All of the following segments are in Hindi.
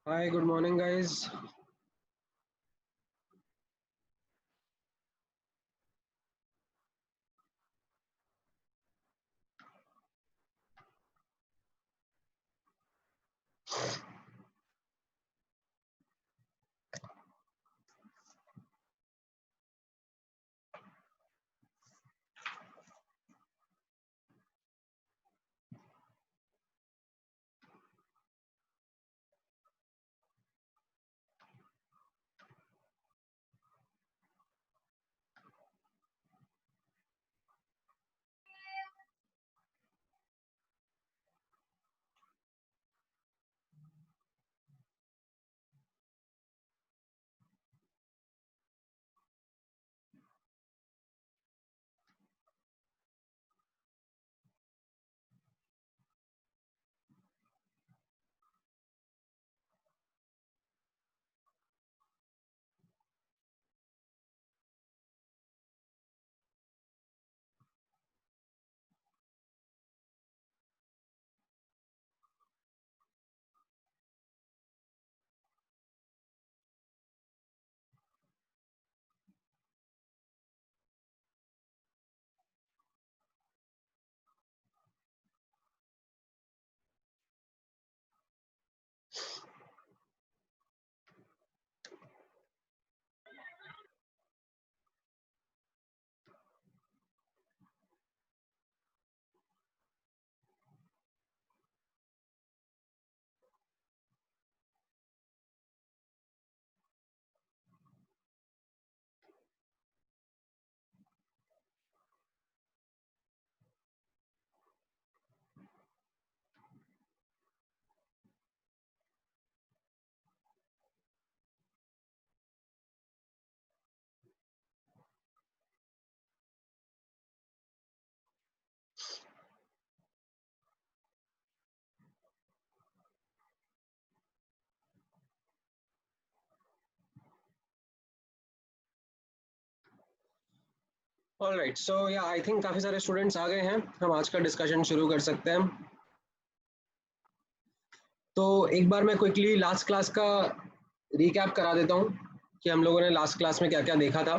Hi, good morning, guys. All right, so yeah, I think काफी सारे स्टूडेंट्स आ गए हैं। हम आज का डिस्कशन शुरू कर सकते हैं। तो एक बार मैं क्विकली लास्ट क्लास का रिकैप करा देता हूँ कि हम लोगों ने लास्ट क्लास में क्या क्या देखा था।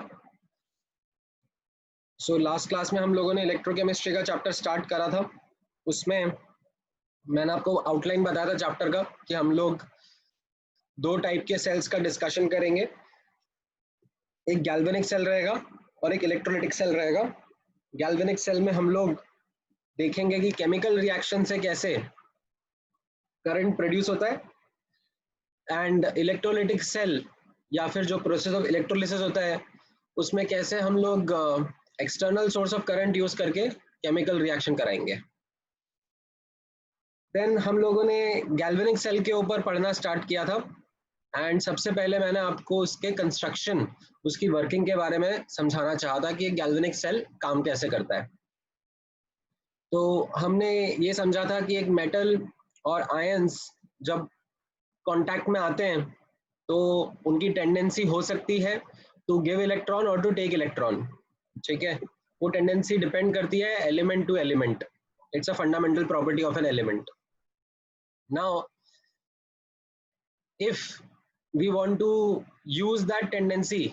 सो लास्ट क्लास में हम लोगों ने इलेक्ट्रोकेमिस्ट्री का चैप्टर स्टार्ट करा था। उसमें मैंने आपको आउटलाइन बताया था चैप्टर का कि हम लोग दो टाइप के सेल्स का डिस्कशन करेंगे। एक गैल्वेनिक सेल रहेगा और एक इलेक्ट्रोलिटिक सेल रहेगा। गैल्वेनिक सेल में हम लोग देखेंगे कि केमिकल रिएक्शन से कैसे करंट प्रोड्यूस होता है, एंड इलेक्ट्रोलिटिक सेल या फिर जो प्रोसेस ऑफ इलेक्ट्रोलिसिस होता है उसमें कैसे हम लोग external source of current use करके केमिकल रिएक्शन कराएंगे। देन हम लोगों ने गैल्वेनिक सेल के ऊपर पढ़ना स्टार्ट किया था, एंड सबसे पहले मैंने आपको उसके कंस्ट्रक्शन, उसकी वर्किंग के बारे में समझाना चाहा था कि एक गैल्वेनिक सेल काम कैसे करता है। तो हमने ये समझा था कि एक मेटल और आयंस जब कांटेक्ट में आते हैं तो उनकी टेंडेंसी हो सकती है टू गिव इलेक्ट्रॉन और टू टेक इलेक्ट्रॉन। ठीक है, वो टेंडेंसी डिपेंड करती है element to element. It's a fundamental property of an element. Now if we want to use that tendency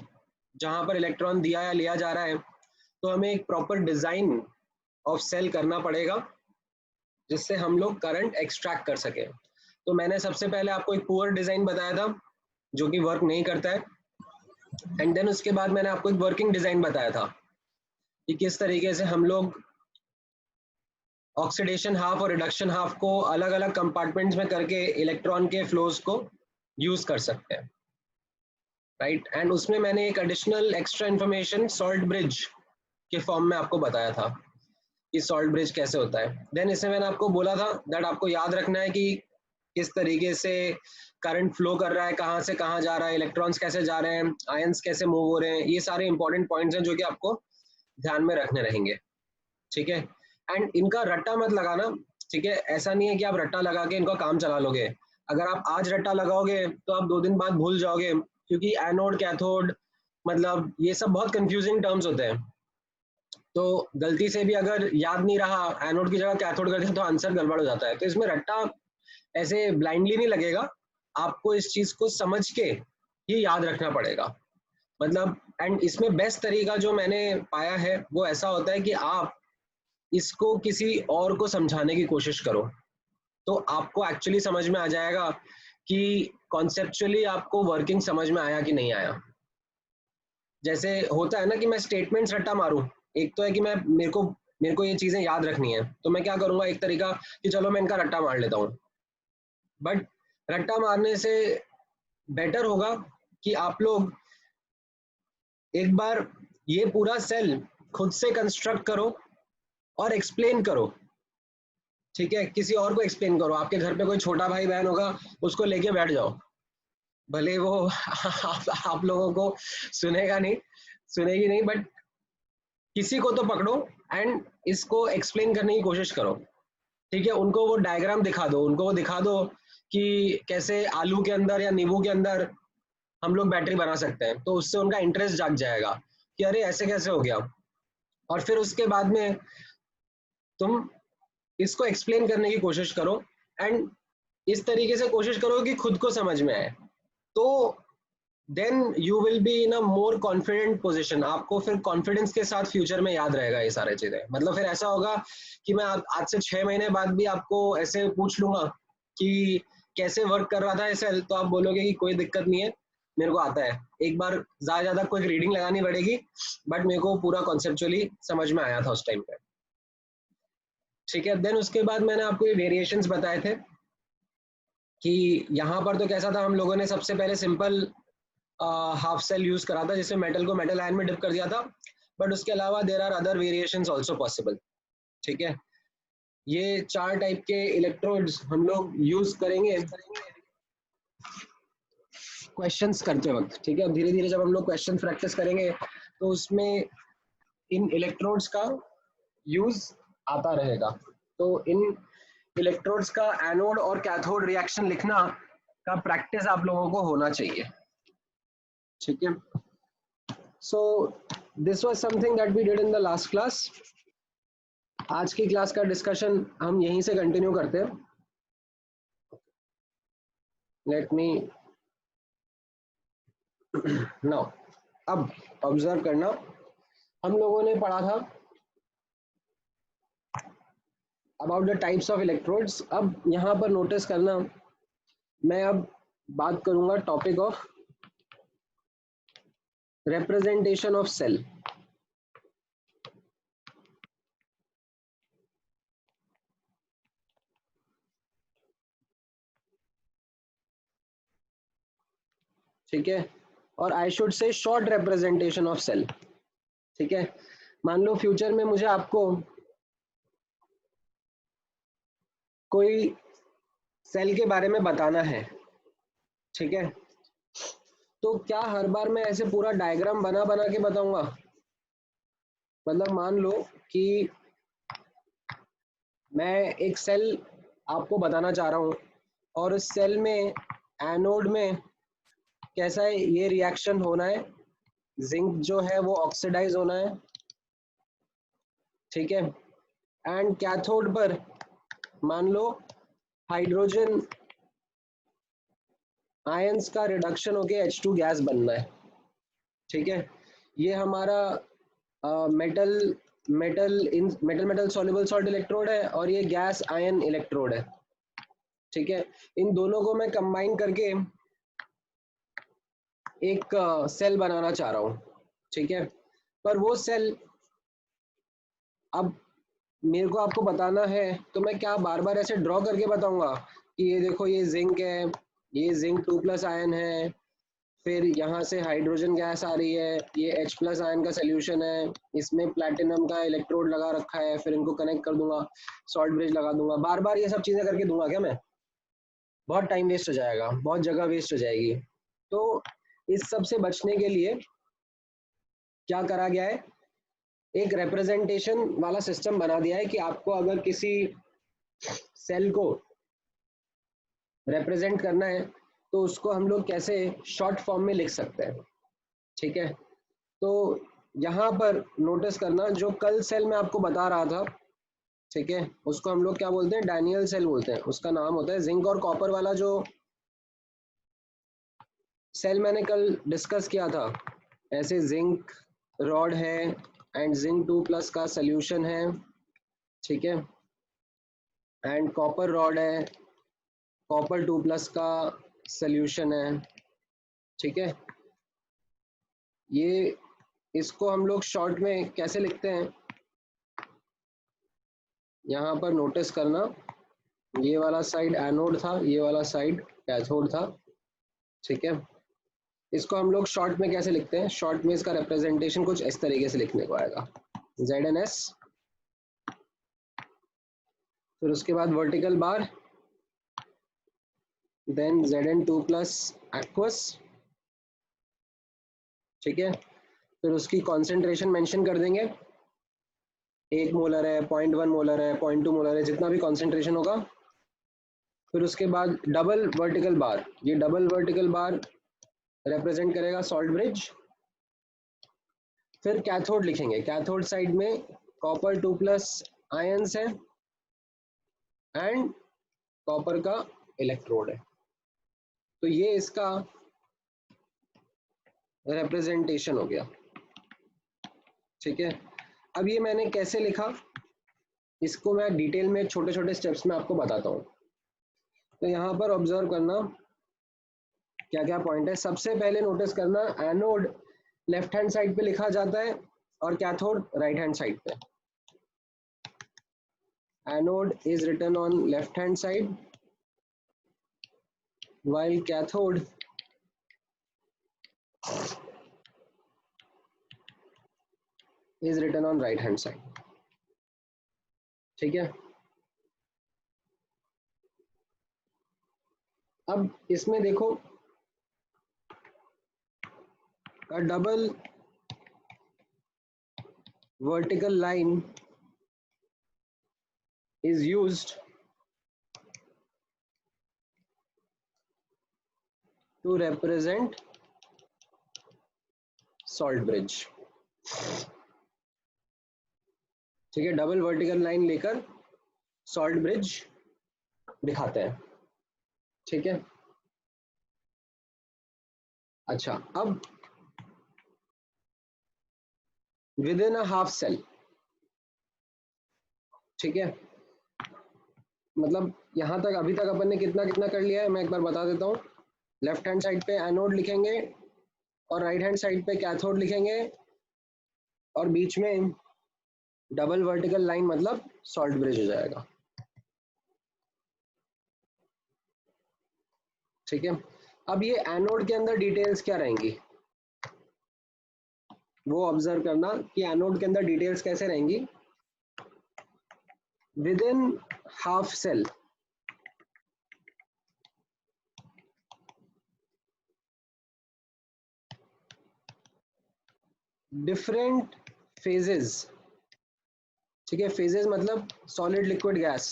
जहां पर इलेक्ट्रॉन दिया या लिया जा रहा है, तो हमें एक प्रॉपर डिजाइन ऑफ सेल करना पड़ेगा जिससे हम लोग करंट एक्सट्रैक्ट कर सके। तो मैंने सबसे पहले आपको एक पुअर डिजाइन बताया था जो कि वर्क नहीं करता है, एंड देन उसके बाद मैंने आपको एक वर्किंग डिजाइन बताया था कि किस तरीके से हम लोग ऑक्सीडेशन हाफ और रिडक्शन हाफ को अलग अलग कंपार्टमेंट्स में करके इलेक्ट्रॉन के फ्लोज को यूज कर सकते हैं। राइट, एंड उसमें मैंने एक additional extra information salt bridge के फॉर्म में आपको बताया था कि सॉल्ट ब्रिज कैसे होता है। देन इसमें मैंने आपको बोला था दैट आपको याद रखना है कि किस तरीके से करंट फ्लो कर रहा है, कहाँ से कहाँ जा रहा है, इलेक्ट्रॉन्स कैसे जा रहे हैं, आयंस कैसे मूव हो रहे हैं। ये सारे इंपॉर्टेंट पॉइंट्स हैं जो कि आपको ध्यान में रखने रहेंगे। ठीक है, एंड इनका रट्टा मत लगाना। ठीक है, ऐसा नहीं है कि आप रट्टा लगा के इनका काम चला लोगे। अगर आप आज रट्टा लगाओगे तो आप 2 दिन बाद भूल जाओगे, क्योंकि एनोड कैथोड मतलब ये सब बहुत कंफ्यूजिंग टर्म्स होते हैं। तो गलती से भी अगर याद नहीं रहा, एनोड की जगह कैथोड कर दिया तो आंसर गड़बड़ हो जाता है। तो इसमें रट्टा ऐसे ब्लाइंडली नहीं लगेगा, आपको इस चीज को समझ के ही याद रखना पड़ेगा। मतलब एंड इसमें बेस्ट तरीका जो मैंने पाया है वो ऐसा होता है कि आप इसको किसी और को समझाने की कोशिश करो, तो आपको एक्चुअली समझ में आ जाएगा कि कॉन्सेप्चुअली आपको वर्किंग समझ में आया कि नहीं आया। जैसे होता है ना कि मैं स्टेटमेंट्स रट्टा मारूं, एक तो है कि मेरे को ये चीजें याद रखनी है, तो मैं क्या करूंगा, एक तरीका कि चलो मैं इनका रट्टा मार लेता हूँ। बट रट्टा मारने से बेटर होगा कि आप लोग एक बार ये पूरा सेल खुद से कंस्ट्रक्ट करो और एक्सप्लेन करो। ठीक है, किसी और को एक्सप्लेन करो, आपके घर पे कोई छोटा भाई बहन होगा, उसको लेके बैठ जाओ, भले वो आप लोगों को सुनेगा नहीं, सुनेगी नहीं, बट किसी को तो पकड़ो एंड इसको एक्सप्लेन करने की कोशिश करो। ठीक है, उनको वो डायग्राम दिखा दो, उनको वो दिखा दो कि कैसे आलू के अंदर या नींबू के अंदर हम लोग बैटरी बना सकते हैं, तो उससे उनका इंटरेस्ट जाग जाएगा कि अरे ऐसे कैसे हो गया। और फिर उसके बाद में तुम इसको एक्सप्लेन करने की कोशिश करो एंड इस तरीके से कोशिश करो कि खुद को समझ में आए, तो then you will be in a more confident position. आपको फिर कॉन्फिडेंस के साथ फ्यूचर में याद रहेगा ये सारे चीजें। मतलब फिर ऐसा होगा कि मैं आज से 6 महीने बाद भी आपको ऐसे पूछ लूंगा कि कैसे वर्क कर रहा था ये सेल, तो आप बोलोगे कि कोई दिक्कत नहीं है, मेरे को आता है। एक बार ज्यादा कोई रीडिंग लगानी पड़ेगी, बट मेरे को पूरा कॉन्सेप्चुअली समझ में आया था उस टाइम पे। ठीक है, देन उसके बाद मैंने आपको ये वेरिएशंस बताए थे कि यहाँ पर तो कैसा था, हम लोगों ने सबसे पहले सिंपल हाफ सेल यूज करा था जिसमें मेटल को मेटल आयन में डिप कर दिया था, बट उसके अलावा there are other variations also possible. ठीक है, ये 4 टाइप के इलेक्ट्रोड्स हम लोग यूज करेंगे क्वेश्चंस करते वक्त। ठीक है, धीरे धीरे जब हम लोग क्वेश्चन प्रैक्टिस करेंगे तो उसमें इन इलेक्ट्रोड्स का यूज आता रहेगा। तो इन इलेक्ट्रोड्स का एनोड और कैथोड रिएक्शन लिखना का प्रैक्टिस आप लोगों को होना चाहिए। ठीक है, so this was something that we did in the last class. आज की क्लास का डिस्कशन हम यहीं से कंटिन्यू करते हैं। लेट मी नाउ, अब ऑब्जर्व करना, हम लोगों ने पढ़ा था about the types of electrodes. अब यहाँ पर नोटिस करना, मैं अब बात करूंगा topic of representation of cell. ठीक है, और I should say short representation of cell. ठीक है, मान लो फ्यूचर में मुझे आपको कोई सेल के बारे में बताना है, ठीक है, तो क्या हर बार मैं ऐसे पूरा डायग्राम बना बना के बताऊंगा? मतलब मान लो कि मैं एक सेल आपको बताना चाह रहा हूं और उस सेल में एनोड में कैसा है ये रिएक्शन होना है, जिंक जो है वो ऑक्सीडाइज होना है। ठीक है, एंड कैथोड पर मान लो हाइड्रोजन आयंस का रिडक्शन होके H2 गैस बनना है। ठीक है, ये हमारा metal metal soluble salt electrode है और ये गैस आयन इलेक्ट्रोड है। ठीक है, इन दोनों को मैं कंबाइन करके एक सेल बनाना चाह रहा हूँ। ठीक है, पर वो सेल अब मेरे को आपको बताना है, तो मैं क्या बार बार ऐसे ड्रॉ करके बताऊंगा कि ये देखो ये जिंक है, ये जिंक 2+ आयन है, फिर यहाँ से हाइड्रोजन गैस आ रही है, ये H+ आयन का सोल्यूशन है, इसमें प्लैटिनम का इलेक्ट्रोड लगा रखा है, फिर इनको कनेक्ट कर दूंगा, सॉल्ट ब्रिज लगा दूंगा। बार बार ये सब चीजें करके दूंगा क्या मैं? बहुत टाइम वेस्ट हो जाएगा, बहुत जगह वेस्ट हो जाएगी। तो इस सब से बचने के लिए क्या करा गया है, एक रिप्रेजेंटेशन वाला सिस्टम बना दिया है कि आपको अगर किसी सेल को रिप्रेजेंट करना है तो उसको हम लोग कैसे शॉर्ट फॉर्म में लिख सकते हैं। ठीक है, तो यहाँ पर नोटिस करना, जो कल सेल मैं आपको बता रहा था, ठीक है, उसको हम लोग क्या बोलते हैं, डैनियल सेल बोलते हैं। उसका नाम होता है जिंक और कॉपर वाला जो सेल मैंने कल डिस्कस किया था, ऐसे जिंक रॉड है एंड जिंक 2+ का सोल्यूशन है, ठीक है, एंड कॉपर रॉड है, कॉपर 2+ का सोल्यूशन है, ठीक है। ये इसको हम लोग शॉर्ट में कैसे लिखते हैं, यहाँ पर नोटिस करना, ये वाला साइड एनोड था, ये वाला साइड कैथोड था, ठीक है। इसको हम लोग शॉर्ट में कैसे लिखते हैं, शॉर्ट में इसका रिप्रेजेंटेशन कुछ इस तरीके से लिखने को आएगा, ZnS, फिर उसके बाद vertical bar, then Zn2+ aqueous, ठीक है। फिर उसकी कॉन्सेंट्रेशन मेंशन कर देंगे, 1 मोलर है, 0.1 मोलर है, 0.2 मोलर है, जितना भी कॉन्सेंट्रेशन होगा। फिर उसके बाद डबल वर्टिकल बार, ये डबल वर्टिकल बार रिप्रेजेंट करेगा सॉल्ट ब्रिज। फिर कैथोड लिखेंगे, कैथोड साइड में कॉपर 2+ आयंस है एंड कॉपर का इलेक्ट्रोड है, तो ये इसका रिप्रेजेंटेशन हो गया, ठीक है। अब ये मैंने कैसे लिखा, इसको मैं डिटेल में छोटे छोटे स्टेप्स में आपको बताता हूँ। तो यहाँ पर ऑब्जर्व करना क्या क्या पॉइंट है। सबसे पहले नोटिस करना, एनोड लेफ्ट हैंड साइड पे लिखा जाता है और कैथोड राइट हैंड साइड पे। Anode is written on left hand side while cathode is written on right hand side, ठीक है। अब इसमें देखो, a double vertical line is used to represent salt bridge, ठीक है। डबल वर्टिकल लाइन लेकर सॉल्ट ब्रिज दिखाते हैं, ठीक है। अच्छा, अब within a half cell, ठीक है, मतलब यहां तक अभी तक अपन ने कितना कितना कर लिया है मैं एक बार बता देता हूँ। लेफ्ट हैंड साइड पे एनोड लिखेंगे और राइट हैंड साइड पे कैथोड लिखेंगे और बीच में डबल वर्टिकल लाइन मतलब सॉल्ट ब्रिज हो जाएगा, ठीक है। अब ये एनोड के अंदर डिटेल्स क्या रहेंगी वो ऑब्जर्व करना कि एनोड के अंदर डिटेल्स कैसे रहेंगी। Within half cell, different phases, ठीक है। फेजेस मतलब solid liquid gas,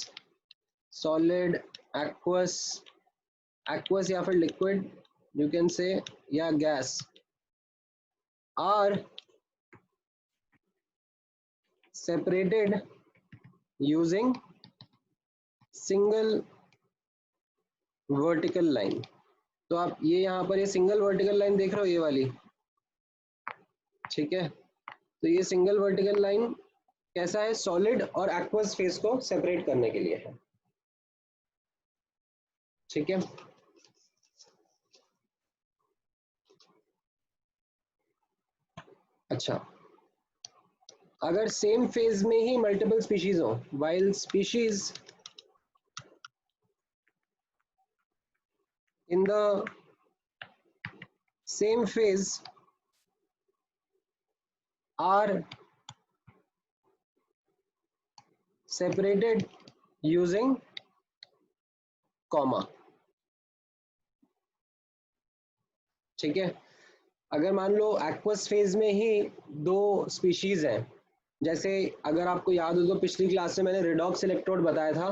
solid aqueous, aqueous या फिर लिक्विड यू कैन से, या gas, are separated using single vertical line। तो आप ये यहाँ पर ये सिंगल वर्टिकल लाइन देख रहे हो, ये वाली, ठीक है। तो ये सिंगल वर्टिकल लाइन कैसा है, सॉलिड और एक्वस फेज को सेपरेट करने के लिए है, ठीक है। अच्छा, अगर सेम फेज में ही मल्टीपल स्पीशीज हो, while species in the same phase are separated using comma, ठीक है। अगर मान लो एक्वस फेज में ही दो स्पीशीज हैं, जैसे अगर आपको याद हो तो पिछली क्लास में मैंने रिडॉक्स इलेक्ट्रोड बताया था,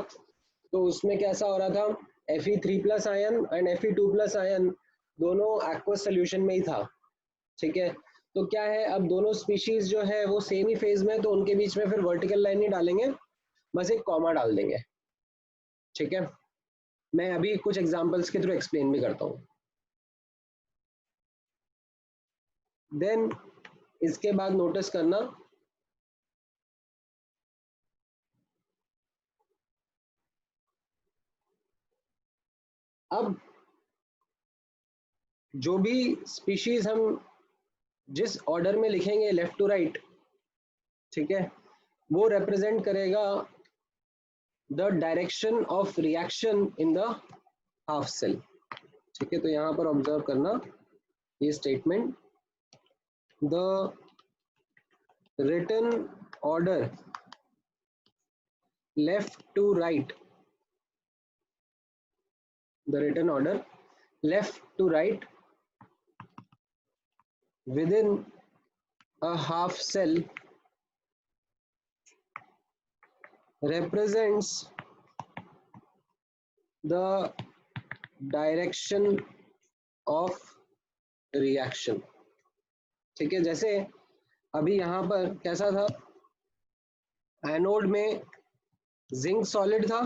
तो उसमें कैसा हो रहा था, Fe3+ ion and Fe2+ ion दोनों एक्वस सोल्यूशन में ही था, ठीक है। तो क्या है, अब दोनों स्पीशीज जो है वो सेम ही फेज में, तो उनके बीच में फिर वर्टिकल लाइन नहीं डालेंगे, बस एक कॉमा डाल देंगे, ठीक है। मैं अभी कुछ एग्जांपल्स के थ्रू एक्सप्लेन भी करता हूँ। देन इसके बाद नोटिस करना अब जो भी स्पीशीज हम जिस ऑर्डर में लिखेंगे लेफ्ट टू राइट, ठीक है, वो रिप्रेजेंट करेगा the direction of reaction in the half cell. ठीक है, तो यहां पर ऑब्जर्व करना ये statement, the written order left to right, the written order left to right within a half cell represents the direction of reaction। ठीक है, जैसे अभी यहां पर कैसा था, एनोड में जिंक सॉलिड था,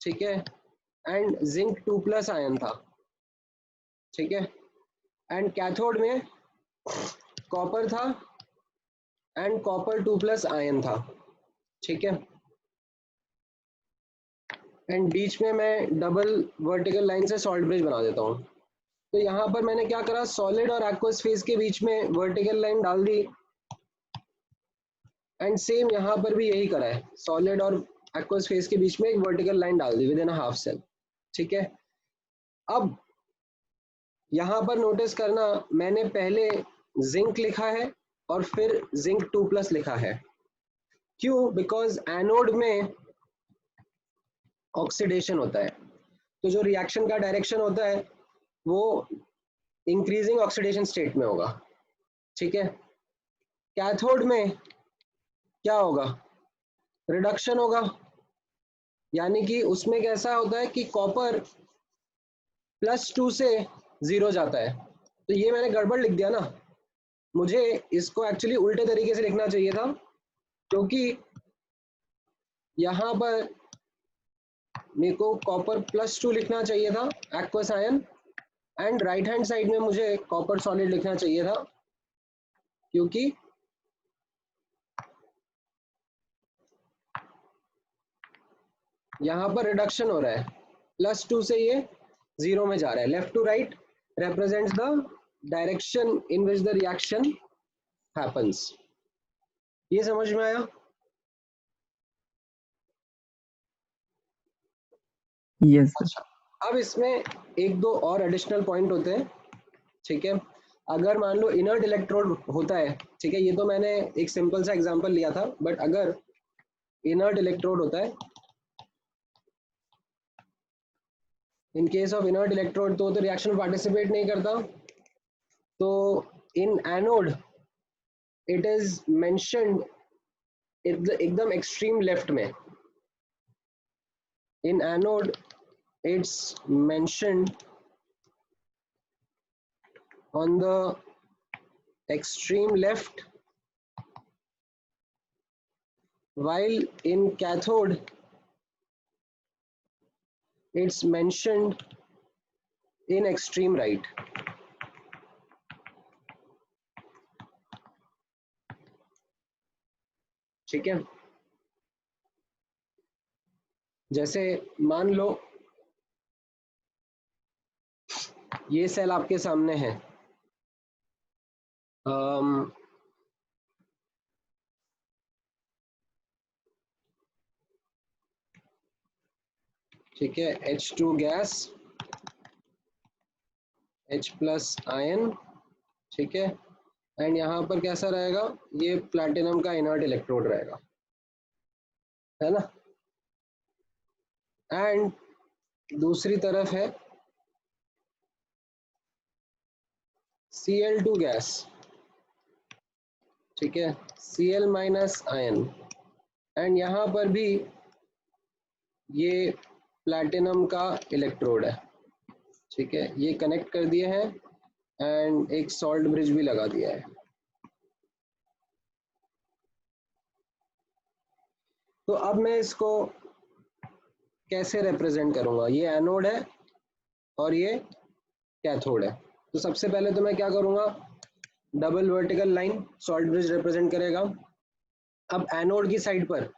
ठीक है, एंड जिंक 2+ आयन था, ठीक है, एंड कैथोड में कॉपर था एंड कॉपर 2+ आयन था, ठीक है, एंड बीच में मैं डबल वर्टिकल लाइन से सॉल्ट ब्रिज बना देता हूँ। तो यहाँ पर मैंने क्या करा, सॉलिड और एक्वस फेज के बीच में वर्टिकल लाइन डाल दी, एंड सेम यहाँ पर भी यही करा है, सॉलिड और एक्वस फेज के बीच में एक वर्टिकल लाइन डाल दी within a half cell. ठीक है, अब यहाँ पर नोटिस करना मैंने पहले जिंक लिखा है और फिर जिंक 2+ लिखा है। क्यों? बिकॉज एनोड में ऑक्सीडेशन होता है, तो जो रिएक्शन का डायरेक्शन होता है वो इंक्रीजिंग ऑक्सीडेशन स्टेट में होगा। ठीक है, कैथोड में क्या होगा, रिडक्शन होगा, यानी कि उसमें कैसा होता है कि कॉपर +2 से 0 जाता है। तो ये मैंने गड़बड़ लिख दिया ना, मुझे इसको एक्चुअली उल्टे तरीके से लिखना चाहिए था, क्योंकि यहाँ पर मेरे को कॉपर +2 लिखना चाहिए था aqueous ion, and right hand side में मुझे कॉपर सॉलिड लिखना चाहिए था, क्योंकि यहाँ पर रिडक्शन हो रहा है, +2 से ये 0 में जा रहा है। Left to right represents the direction in which the reaction happens। ये समझ में आया? यस। अच्छा, अब इसमें एक दो और एडिशनल पॉइंट होते हैं। ठीक है, अगर मान लो इनर्ट इलेक्ट्रोड होता है, ठीक है, ये तो मैंने एक सिंपल सा एग्जांपल लिया था, बट अगर इनर्ट इलेक्ट्रोड होता है, in case of inert electrode तो रिएक्शन पार्टिसिपेट नहीं करता, तो इन एनोड इट इज मेंशन्ड एकदम एक्सट्रीम लेफ्ट में, इन anode it's mentioned on the extreme left, while in cathode it's mentioned in extreme right। ठीक है, जैसे मान लो ये सेल आपके सामने है, ठीक है, H2 गैस, H+ आयन, ठीक है, एंड यहाँ पर कैसा रहेगा, ये प्लैटिनम का इनर्ट इलेक्ट्रोड रहेगा, है ना, एंड दूसरी तरफ है Cl2 गैस, ठीक है, Cl- आयन, एंड यहाँ पर भी ये प्लैटिनम का इलेक्ट्रोड है। ठीक है, ये कनेक्ट कर दिए हैं एंड एक सॉल्ट ब्रिज भी लगा दिया है। तो अब मैं इसको कैसे रिप्रेजेंट करूंगा, ये एनोड है और ये कैथोड है। तो सबसे पहले तो मैं क्या करूंगा, double vertical line salt bridge represent करेगा। अब एनोड की साइड पर,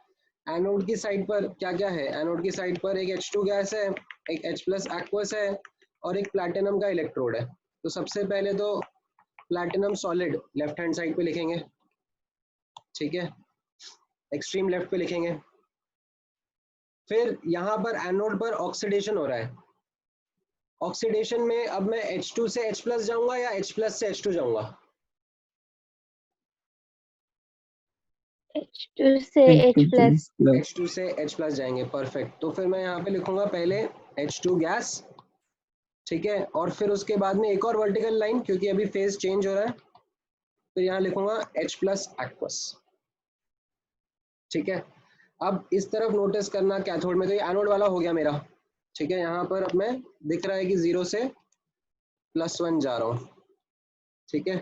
एनोड की साइड पर क्या क्या है, एनोड की साइड पर एक H2 गैस है, एक H प्लस एक्वस है और एक प्लैटिनम का इलेक्ट्रोड है। तो सबसे पहले तो platinum solid left hand side पे लिखेंगे, ठीक है, एक्सट्रीम लेफ्ट पे लिखेंगे। फिर यहाँ पर एनोड पर ऑक्सीडेशन हो रहा है। ऑक्सीडेशन में अब मैं H2 से H प्लस जाऊंगा या H प्लस से H2 जाऊंगा? H2 से H प्लस। H2 से H प्लस जाएंगे, परफेक्ट। तो फिर मैं यहाँ पे लिखूंगा पहले H2 गैस, ठीक है, और फिर उसके बाद में एक और वर्टिकल लाइन क्योंकि अभी फेज चेंज हो रहा है, तो यहाँ लिखूंगा H प्लस एक्वस, ठीक है। अब इस तरफ नोटिस करना कैथोड में, तो ये एनोड वाला हो गया मेरा, ठीक है। यहाँ पर अब मैं दिख रहा है कि 0 से +1 जा रहा हूँ, ठीक है।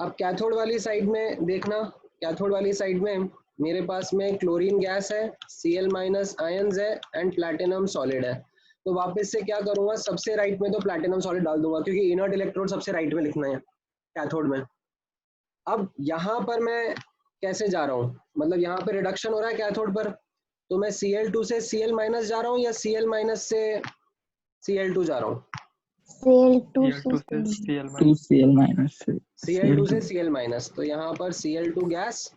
अब कैथोड वाली साइड में देखना, कैथोड वाली साइड में मेरे पास में क्लोरीन गैस है, Cl माइनस आयंस है एंड प्लैटिनम सॉलिड है। तो वापस से क्या करूंगा, सबसे राइट में तो प्लैटिनम सॉलिड डाल दूंगा क्योंकि इनर्ट इलेक्ट्रोड सबसे राइट में लिखना है कैथोड में। अब यहाँ पर मैं कैसे जा रहा हूँ, मतलब यहाँ पे रिडक्शन हो रहा है कैथोड पर, तो मैं Cl2 से Cl माइनस जा रहा हूँ या Cl माइनस से Cl2 जा रहा हूँ? Cl2 से Cl माइनस से Cl2 से Cl माइनस, तो यहाँ पर Cl2 गैस,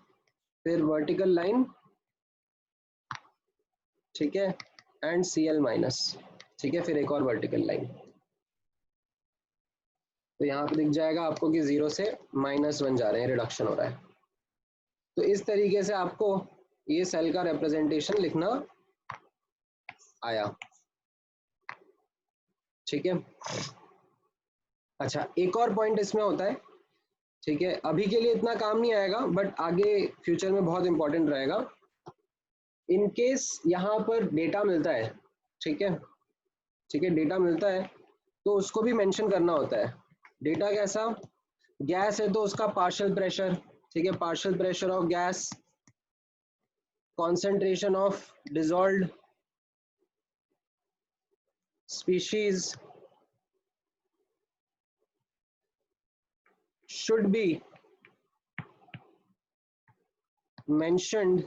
फिर वर्टिकल लाइन, ठीक है, एंड Cl माइनस, ठीक है, फिर एक और वर्टिकल लाइन। तो यहाँ पे दिख जाएगा आपको कि 0 से -1 जा रहे हैं, रिडक्शन हो रहा है। तो इस तरीके से आपको ये सेल का रिप्रेजेंटेशन लिखना आया, ठीक है। अच्छा, एक और पॉइंट इसमें होता है, ठीक है, अभी के लिए इतना काम नहीं आएगा बट आगे फ्यूचर में बहुत इंपॉर्टेंट रहेगा। इन केस यहाँ पर डेटा मिलता है, ठीक है, ठीक है, डेटा मिलता है तो उसको भी मेंशन करना होता है। डेटा कैसा, गैस है तो उसका पार्शियल प्रेशर, ठीक है, partial pressure of gas, concentration of dissolved species should be mentioned,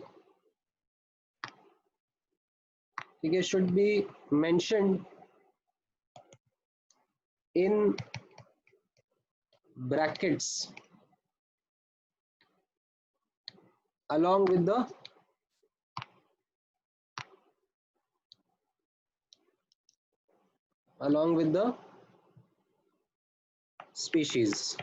ठीक है, should be mentioned in brackets along with the species,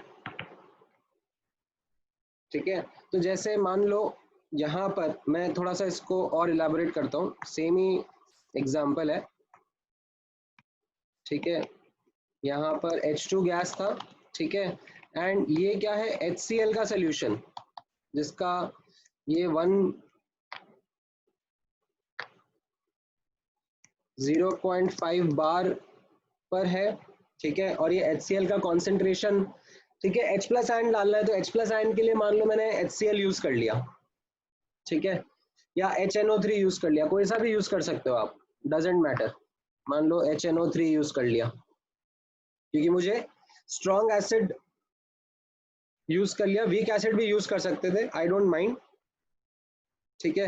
ठीक है। तो जैसे मान लो यहाँ पर मैं थोड़ा सा इसको और इलाबोरेट करता हूँ, सेम ही एग्जाम्पल है, ठीक है। यहाँ पर H2 गैस था, ठीक है, एंड ये क्या है, HCl का सोल्यूशन, जिसका ये 0.5 बार पर है, ठीक है, और ये HCl का कॉन्सेंट्रेशन, ठीक है, H प्लस आयन डालना है तो H प्लस आयन के लिए मान लो मैंने HCl यूज कर लिया, ठीक है, या HNO3 यूज कर लिया, कोई सा भी यूज कर सकते हो आप, डजेंट मैटर। मान लो HNO3 यूज कर लिया क्योंकि मुझे स्ट्रॉन्ग एसिड यूज कर लिया, वीक एसिड भी यूज कर सकते थे, आई डोंट माइंड, ठीक है।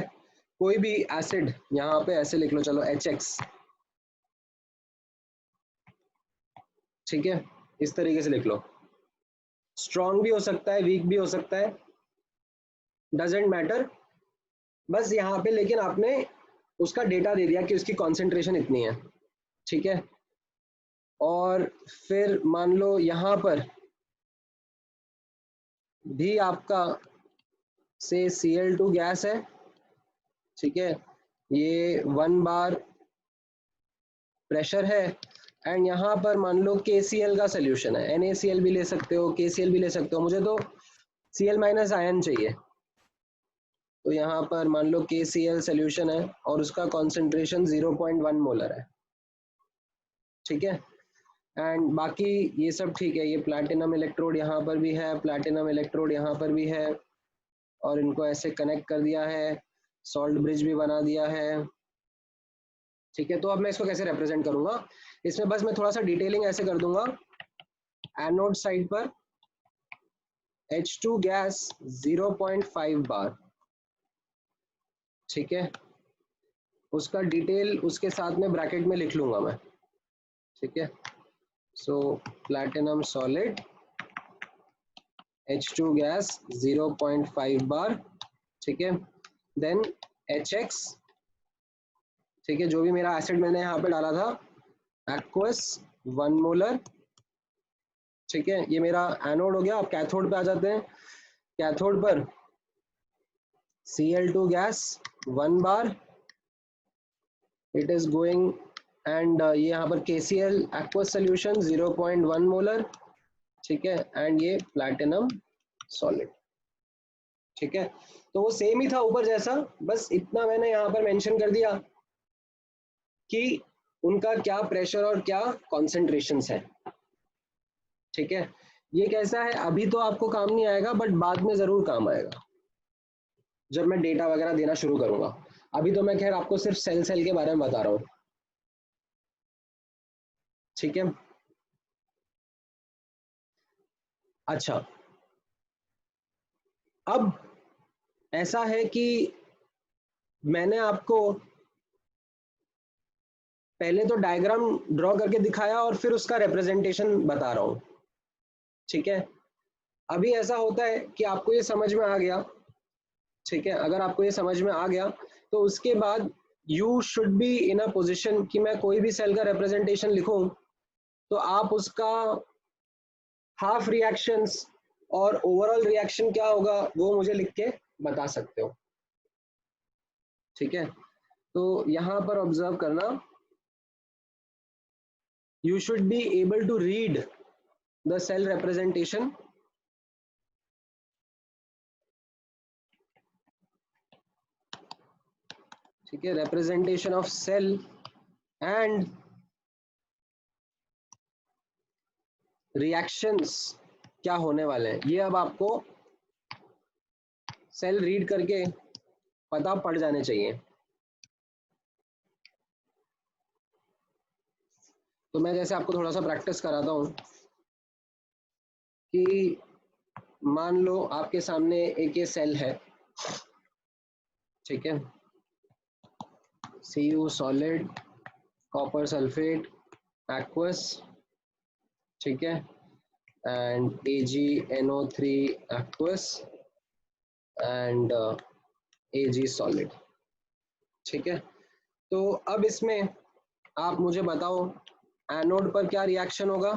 कोई भी एसिड यहाँ पे ऐसे लिख लो, चलो HX, ठीक है, इस तरीके से लिख लो, स्ट्रॉन्ग भी हो सकता है, वीक भी हो सकता है, डजेंट मैटर, बस यहाँ पे लेकिन आपने उसका डेटा दे दिया कि उसकी कॉन्सेंट्रेशन इतनी है, ठीक है। और फिर मान लो यहाँ पर भी आपका से Cl2 गैस है, ठीक है, ये 1 बार प्रेशर है एंड यहाँ पर मान लो KCl का सोल्यूशन है, NaCl भी ले सकते हो, KCl भी ले सकते हो, मुझे तो Cl माइनस आयन चाहिए, तो यहाँ पर मान लो KCl सोल्यूशन है और उसका कॉन्सेंट्रेशन 0.1 मोलर है, ठीक है। एंड बाकी ये सब ठीक है, ये प्लैटिनम इलेक्ट्रोड यहाँ पर भी है, प्लैटिनम इलेक्ट्रोड यहाँ पर भी है, और इनको ऐसे कनेक्ट कर दिया है, सॉल्ट ब्रिज भी बना दिया है, ठीक है। तो अब मैं इसको कैसे रिप्रेजेंट करूंगा, इसमें बस मैं थोड़ा सा डिटेलिंग ऐसे कर दूंगा, एनोड साइड पर H2 गैस 0.5 बार, ठीक है, उसका डिटेल उसके साथ में ब्रैकेट में लिख लूंगा मैं, ठीक है। सो प्लैटिनम सॉलिड H2 गैस 0.5 बार, ठीक है। देन HX, ठीक है, जो भी मेरा एसिड मैंने यहाँ पे डाला था, एक्वस 1 मोलर, ठीक है। ये मेरा एनोड हो गया। अब कैथोड पे आ जाते हैं। कैथोड पर Cl2 gas 1 bar, it is going, and ये यहाँ पर KCl एक्वस सोल्यूशन 0.1 मोलर, ठीक है, एंड ये प्लैटिनम सॉलिड, ठीक है। तो वो सेम ही था ऊपर जैसा, बस इतना मैंने यहाँ पर मेंशन कर दिया कि उनका क्या प्रेशर और क्या कॉन्सेंट्रेशंस है, ठीक है। ये कैसा है अभी तो आपको काम नहीं आएगा, बट बाद में जरूर काम आएगा जब मैं डेटा वगैरह देना शुरू करूंगा। अभी तो मैं खैर आपको सिर्फ सेल सेल के बारे में बता रहा हूँ, ठीक है। अच्छा, अब ऐसा है कि मैंने आपको पहले तो डायग्राम ड्रॉ करके दिखाया और फिर उसका रिप्रेजेंटेशन बता रहा हूं, ठीक है। अभी ऐसा होता है कि आपको ये समझ में आ गया, ठीक है। अगर आपको ये समझ में आ गया तो उसके बाद you should be in a position कि मैं कोई भी सेल का रिप्रेजेंटेशन लिखूं तो आप उसका हाफ रिएक्शंस और ओवरऑल रिएक्शन क्या होगा वो मुझे लिख के बता सकते हो, ठीक है। तो यहां पर ऑब्जर्व करना, you should be able to read the cell representation, ठीक है, representation of cell and reactions क्या होने वाले हैं ये अब आपको सेल रीड करके पता पड़ जाने चाहिए। तो मैं जैसे आपको थोड़ा सा प्रैक्टिस कराता हूं कि मान लो आपके सामने एक ये सेल है, ठीक है, Cu solid, copper sulphate, aqueous, ठीक है, and AgNO3 aqueous and Ag solid, ठीक है। तो अब इसमें आप मुझे बताओ एनोड पर क्या रिएक्शन होगा,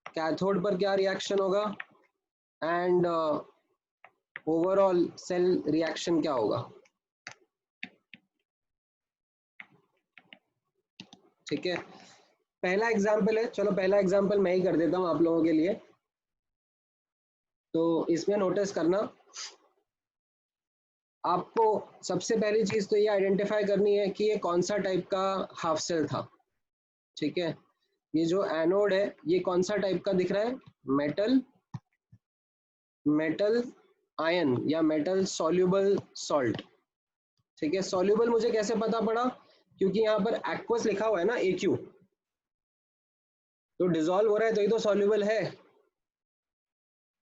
कैथोड पर क्या रिएक्शन होगा, एंड ओवरऑल सेल रिएक्शन क्या होगा, ठीक है। पहला एग्जांपल है, चलो पहला एग्जांपल मैं ही कर देता हूं आप लोगों के लिए। तो इसमें नोटिस करना, आपको सबसे पहली चीज तो ये आइडेंटिफाई करनी है कि ये कौन सा टाइप का हाफ सेल था, ठीक है। ये जो एनोड है ये कौन सा टाइप का दिख रहा है, मेटल आयन या मेटल सॉल्युबल सॉल्ट, ठीक है। सॉल्युबल मुझे कैसे पता पड़ा, क्योंकि यहाँ पर एक्वस लिखा हुआ है ना, AQ, तो डिसॉल्व हो रहा है तो ये तो सॉल्युबल है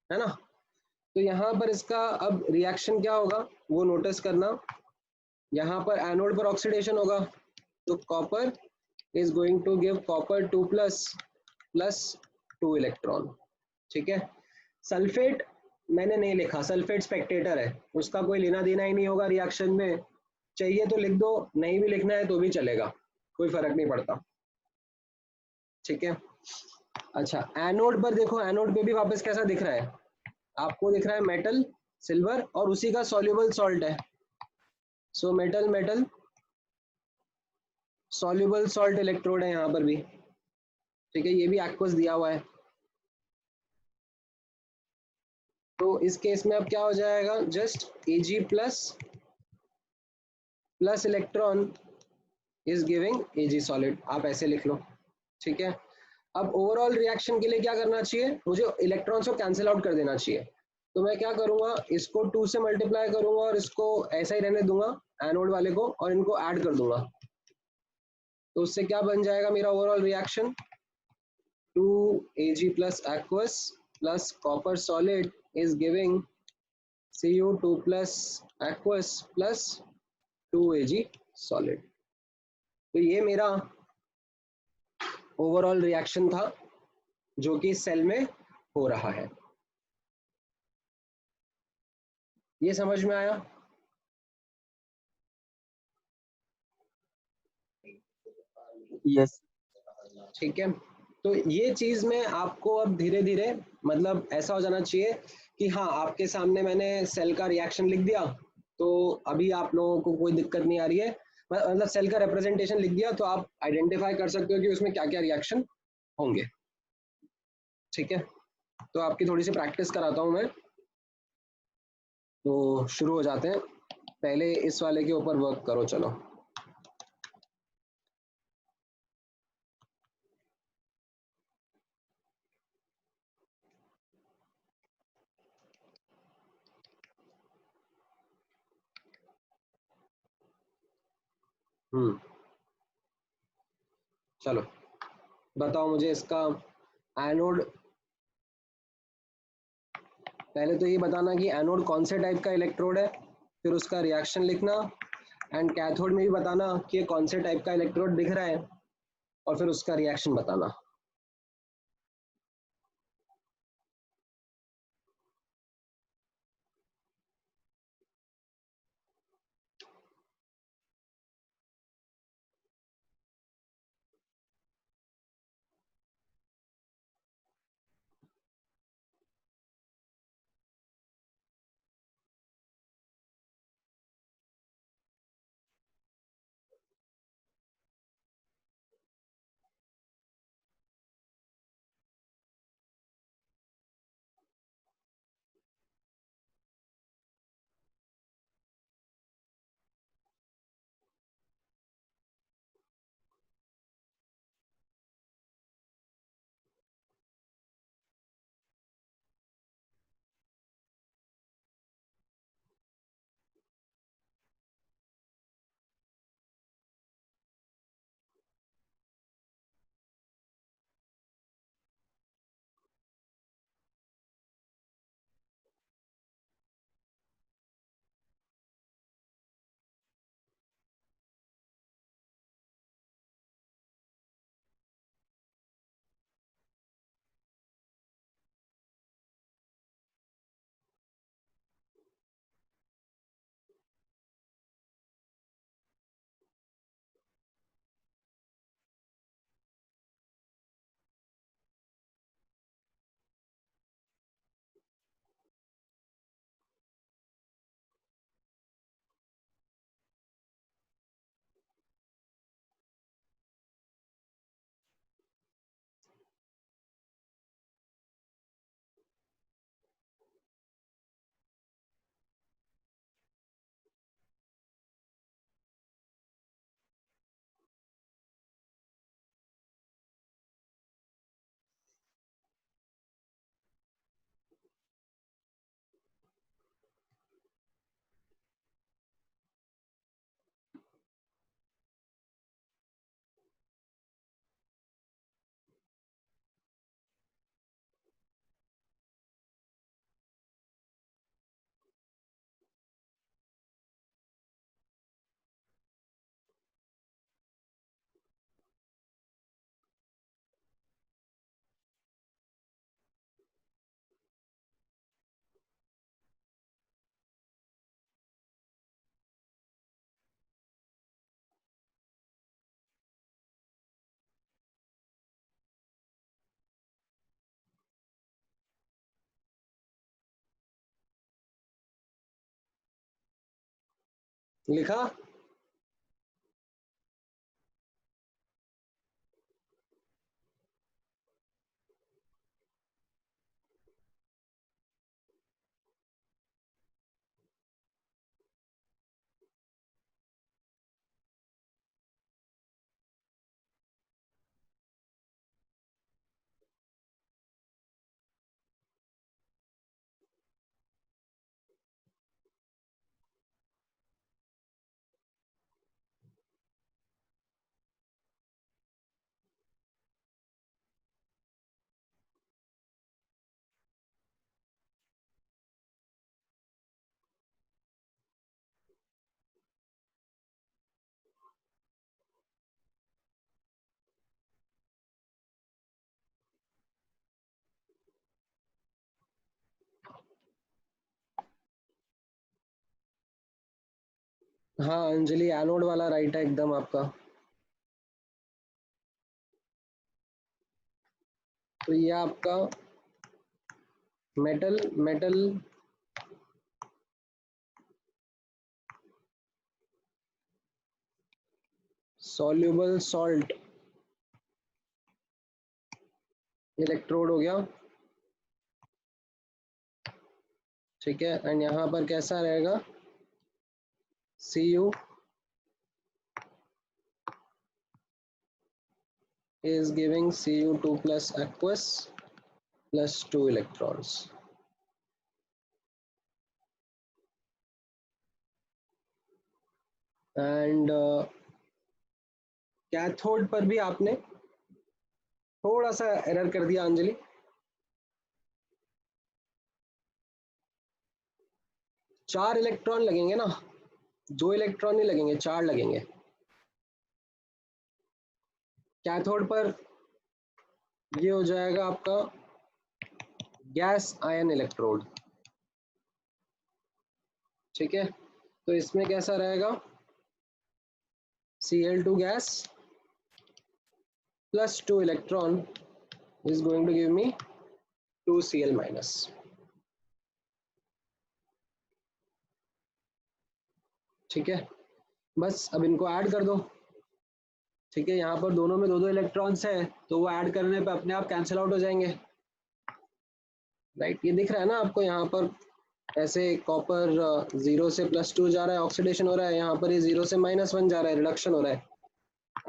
ना। तो यहाँ पर इसका अब रिएक्शन क्या होगा वो नोटिस करना। यहाँ पर एनोड पर ऑक्सीडेशन होगा तो copper is going to give copper 2 plus 2 electron, ठीक है। सल्फेट मैंने नहीं लिखा, सल्फेट स्पेक्टेटर है, उसका कोई लेना देना ही नहीं होगा रिएक्शन में, चाहिए तो लिख दो, नहीं भी लिखना है तो भी चलेगा, कोई फर्क नहीं पड़ता, ठीक है। अच्छा, एनोड पर देखो, एनोड पे भी वापस कैसा दिख रहा है, आपको दिख रहा है मेटल सिल्वर और उसी का सॉल्युबल सॉल्ट है, so metal soluble salt electrode है यहाँ पर भी, ठीक है। ये भी एक्वस दिया हुआ है। तो इस केस में अब क्या हो जाएगा, just Ag plus electron is giving Ag solid, आप ऐसे लिख लो, ठीक है। अब ओवरऑल रिएक्शन के लिए क्या करना चाहिए, मुझे इलेक्ट्रॉन्स को कैंसिल आउट कर देना चाहिए। तो मैं क्या करूंगा, इसको 2 से मल्टीप्लाई करूंगा और इसको ऐसा ही रहने दूंगा एनोड वाले को, और इनको ऐड कर दूंगा। तो उससे क्या बन जाएगा मेरा overall reaction, 2 Ag plus aqueous plus copper solid is giving Cu2 plus aqueous plus 2Ag solid। तो ये मेरा ओवरऑल रिएक्शन था जो कि सेल में हो रहा है। ये समझ में आया? Yes. ठीक है, तो ये चीज में आपको अब धीरे धीरे मतलब ऐसा हो जाना चाहिए कि हाँ आपके सामने मैंने सेल का रिएक्शन लिख दिया, तो अभी आप लोगों को कोई दिक्कत नहीं आ रही है, मतलब सेल का रिप्रेजेंटेशन लिख दिया तो आप आइडेंटिफाई कर सकते हो कि उसमें क्या क्या रिएक्शन होंगे। ठीक है, तो आपकी थोड़ी सी प्रैक्टिस कराता हूँ मैं, तो शुरू हो जाते हैं। पहले इस वाले के ऊपर वर्क करो, चलो। चलो बताओ मुझे इसका एनोड, पहले तो ये बताना कि एनोड कौन से टाइप का इलेक्ट्रोड है, फिर उसका रिएक्शन लिखना, एंड कैथोड में भी बताना कि ये कौन से टाइप का इलेक्ट्रोड दिख रहा है, और फिर उसका रिएक्शन बताना। लिखा? हाँ अंजलि, एनोड वाला राइट है एकदम आपका। तो ये आपका metal metal soluble salt electrode हो गया, ठीक है। एंड यहाँ पर कैसा रहेगा, Cu is giving Cu2 plus aqueous plus 2 electrons. And cathode पर भी आपने थोड़ा सा एरर कर दिया अंजलि। चार इलेक्ट्रॉन लगेंगे ना, 2 इलेक्ट्रॉन नहीं लगेंगे, 4 लगेंगे। कैथोड पर ये हो जाएगा आपका गैस आयन इलेक्ट्रोड, ठीक है। तो इसमें कैसा रहेगा, Cl2 gas plus 2 electron is going to give me 2 Cl minus, ठीक है। बस अब इनको ऐड कर दो, ठीक है। यहाँ पर दोनों में दो दो इलेक्ट्रॉन्स है, तो वो ऐड करने पे अपने आप कैंसिल आउट हो जाएंगे, राइट। ये दिख रहा है ना आपको, यहाँ पर ऐसे कॉपर 0 से +2 जा रहा है, ऑक्सीडेशन हो रहा है, यहाँ पर ये 0 से -1 जा रहा है, रिडक्शन हो रहा है।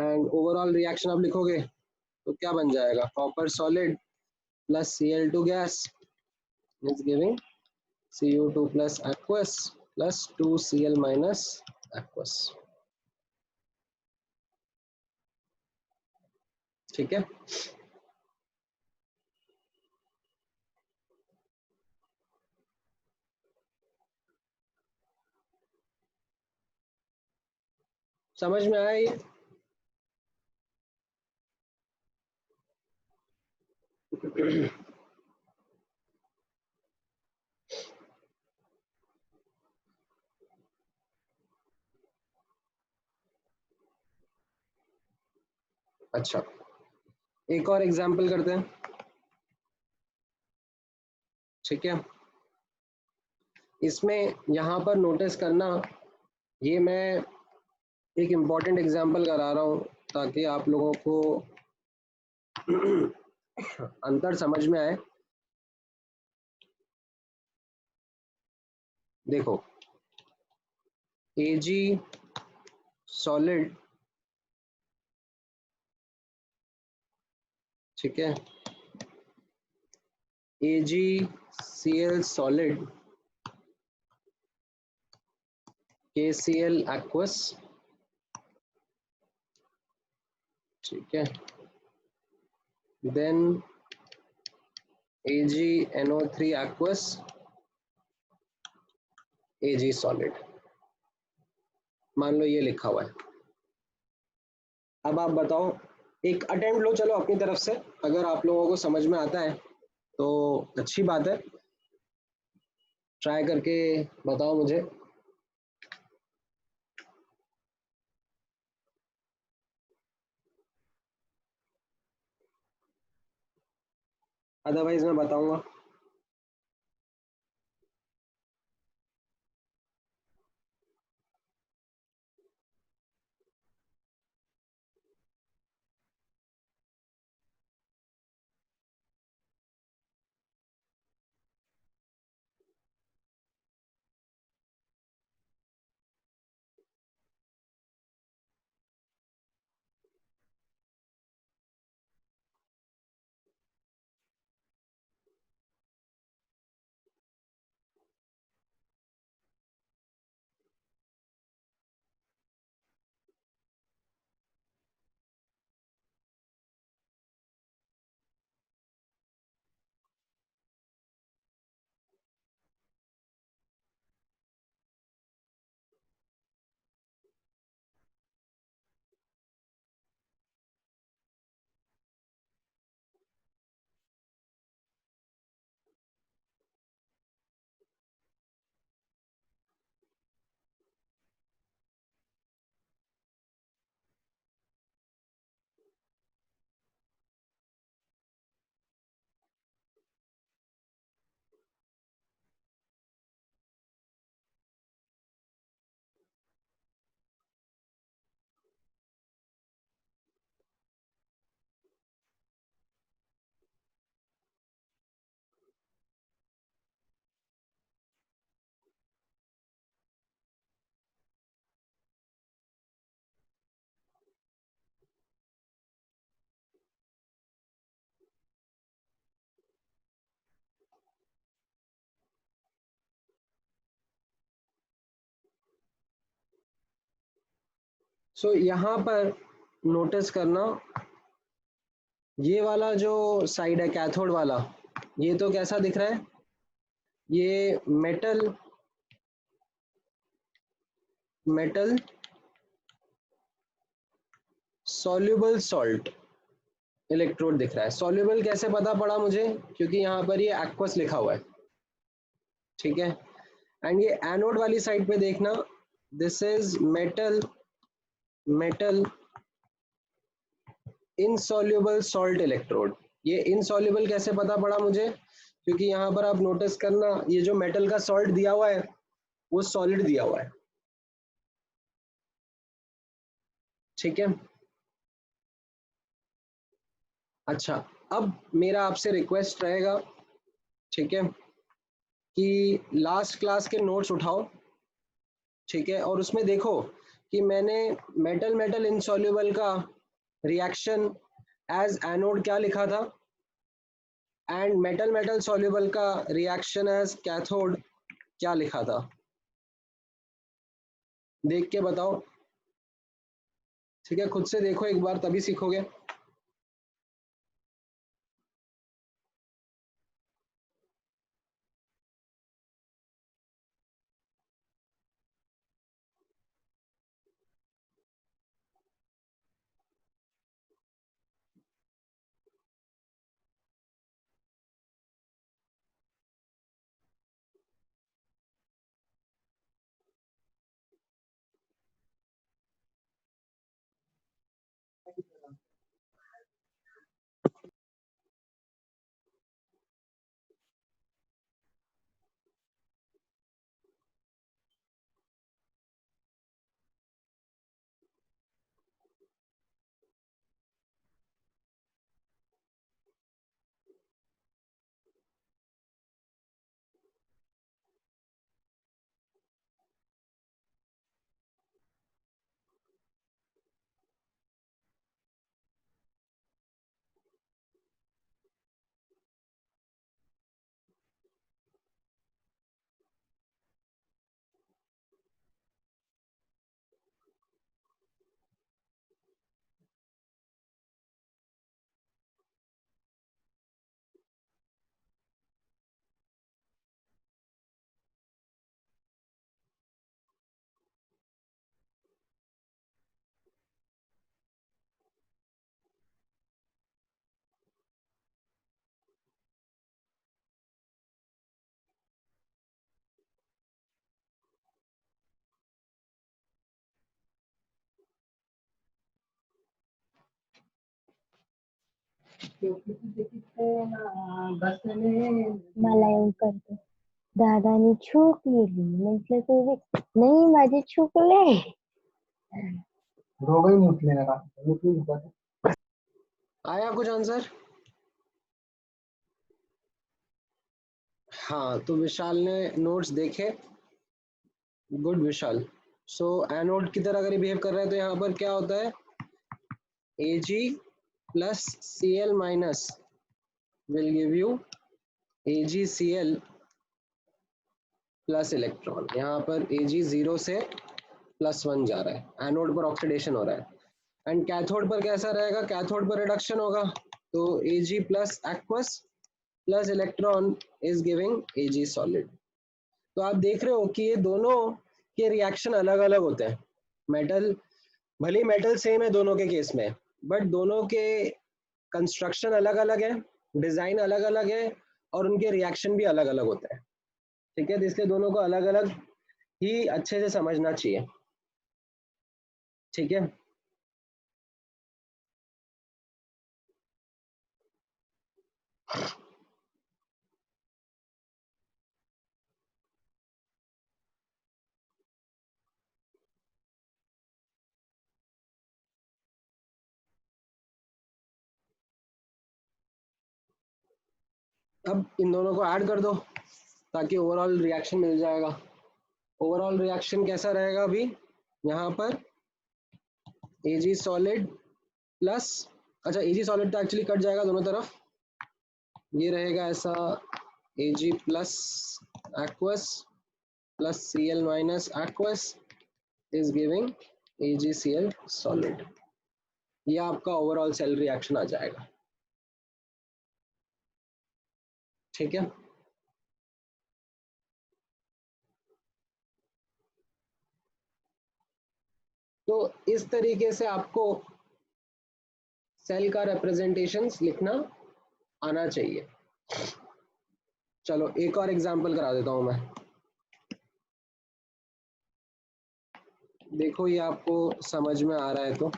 एंड ओवरऑल रिएक्शन आप लिखोगे तो क्या बन जाएगा, copper solid plus Cl2 gas is giving Cu2 plus aqueous plus 2 Cl minus aqueous, ठीक है। समझ में आया ये? अच्छा, एक और एग्जांपल करते हैं, ठीक है। इसमें यहाँ पर नोटिस करना, ये मैं एक इम्पॉर्टेंट एग्जांपल करा रहा हूँ ताकि आप लोगों को अंतर समझ में आए। देखो, Ag सॉलिड, ठीक है, AgCl सॉलिड, KCl aqueous, ठीक है, then AgNO3 aqueous, Ag solid, मान लो ये लिखा हुआ है। अब आप बताओ, एक अटेम्प्ट लो चलो अपनी तरफ से, अगर आप लोगों को समझ में आता है तो अच्छी बात है, ट्राई करके बताओ मुझे। अदरवाइज मैं बताऊंगा। सो यहाँ पर नोटिस करना, ये वाला जो साइड है कैथोड वाला, ये तो कैसा दिख रहा है, ये मेटल सॉल्युबल सॉल्ट इलेक्ट्रोड दिख रहा है। सॉल्युबल कैसे पता पड़ा मुझे, क्योंकि यहाँ पर ये एक्वस लिखा हुआ है, ठीक है। एंड ये एनोड वाली साइड पे देखना, this is metal insoluble salt electrode. ये इनसॉल्युबल कैसे पता पड़ा मुझे, क्योंकि यहाँ पर आप नोटिस करना, ये जो मेटल का सॉल्ट दिया हुआ है वो सॉलिड दिया हुआ है, ठीक है। अच्छा, अब मेरा आपसे रिक्वेस्ट रहेगा, ठीक है, कि लास्ट क्लास के नोट्स उठाओ, ठीक है, और उसमें देखो कि मैंने मेटल इनसॉल्युबल का रिएक्शन एज एनोड क्या लिखा था, एंड मेटल सॉल्युबल का रिएक्शन एज कैथोड क्या लिखा था। देख के बताओ, ठीक है, खुद से देखो एक बार, तभी सीखोगे। मला येऊन करतो. दादानी छूक लिहिली म्हटलं तुझे नाही माझे छुकले. दोघंही मुतले ना, आया कुछ आंसर? हाँ, तो विशाल ने नोट्स देखे, गुड विशाल। सो एनोड की तरह अगर बिहेव कर रहा है तो यहाँ पर क्या होता है, Ag plus Cl minus will give you AgCl plus electron. यहाँ पर Ag 0 से +1 जा रहा है, एनोड पर ऑक्सीडेशन हो रहा है। एंड कैथोड पर कैसा रहेगा, कैथोड पर रिडक्शन होगा, तो Ag plus aqueous plus electron is giving Ag solid. तो आप देख रहे हो कि ये दोनों के रिएक्शन अलग अलग होते हैं। मेटल, भले ही मेटल सेम है दोनों के केस में, बट दोनों के कंस्ट्रक्शन अलग अलग है, डिजाइन अलग अलग है, और उनके रिएक्शन भी अलग अलग होते हैं, ठीक है। तो इसलिए दोनों को अलग अलग ही अच्छे से समझना चाहिए, ठीक है। अब इन दोनों को ऐड कर दो ताकि ओवरऑल रिएक्शन मिल जाएगा। ओवरऑल रिएक्शन कैसा रहेगा अभी, यहाँ पर Ag सॉलिड प्लस, अच्छा Ag सॉलिड तो एक्चुअली कट जाएगा दोनों तरफ, ये रहेगा ऐसा Ag plus aqueous plus Cl minus aqueous is giving AgCl solid, ये आपका ओवरऑल सेल रिएक्शन आ जाएगा। ठीक है, तो इस तरीके से आपको सेल का रिप्रेजेंटेशंस लिखना आना चाहिए। चलो एक और एग्जांपल करा देता हूं मैं, देखो ये आपको समझ में आ रहा है तो।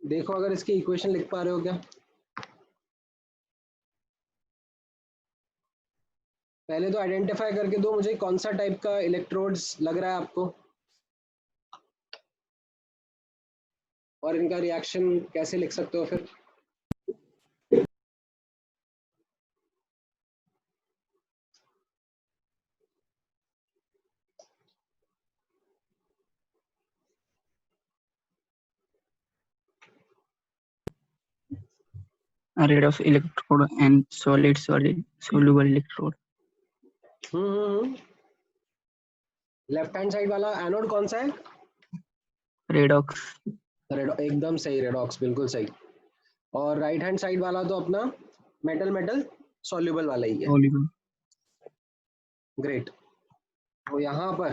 देखो अगर इसकी इक्वेशन लिख पा रहे हो क्या? पहले तो आइडेंटिफाई करके दो मुझे कौन सा टाइप का इलेक्ट्रोड्स लग रहा है आपको, और इनका रिएक्शन कैसे लिख सकते हो फिर। Rate of electrode and solid soluble electrode. Left hand side वाला एनोड कौन सा है? Redox. एकदम सही, रेडॉक्स बिल्कुल सही। और राइट हैंड साइड वाला तो अपना मेटल मेटल सॉल्युबल वाला ही है। Soluble. ग्रेट, तो यहाँ पर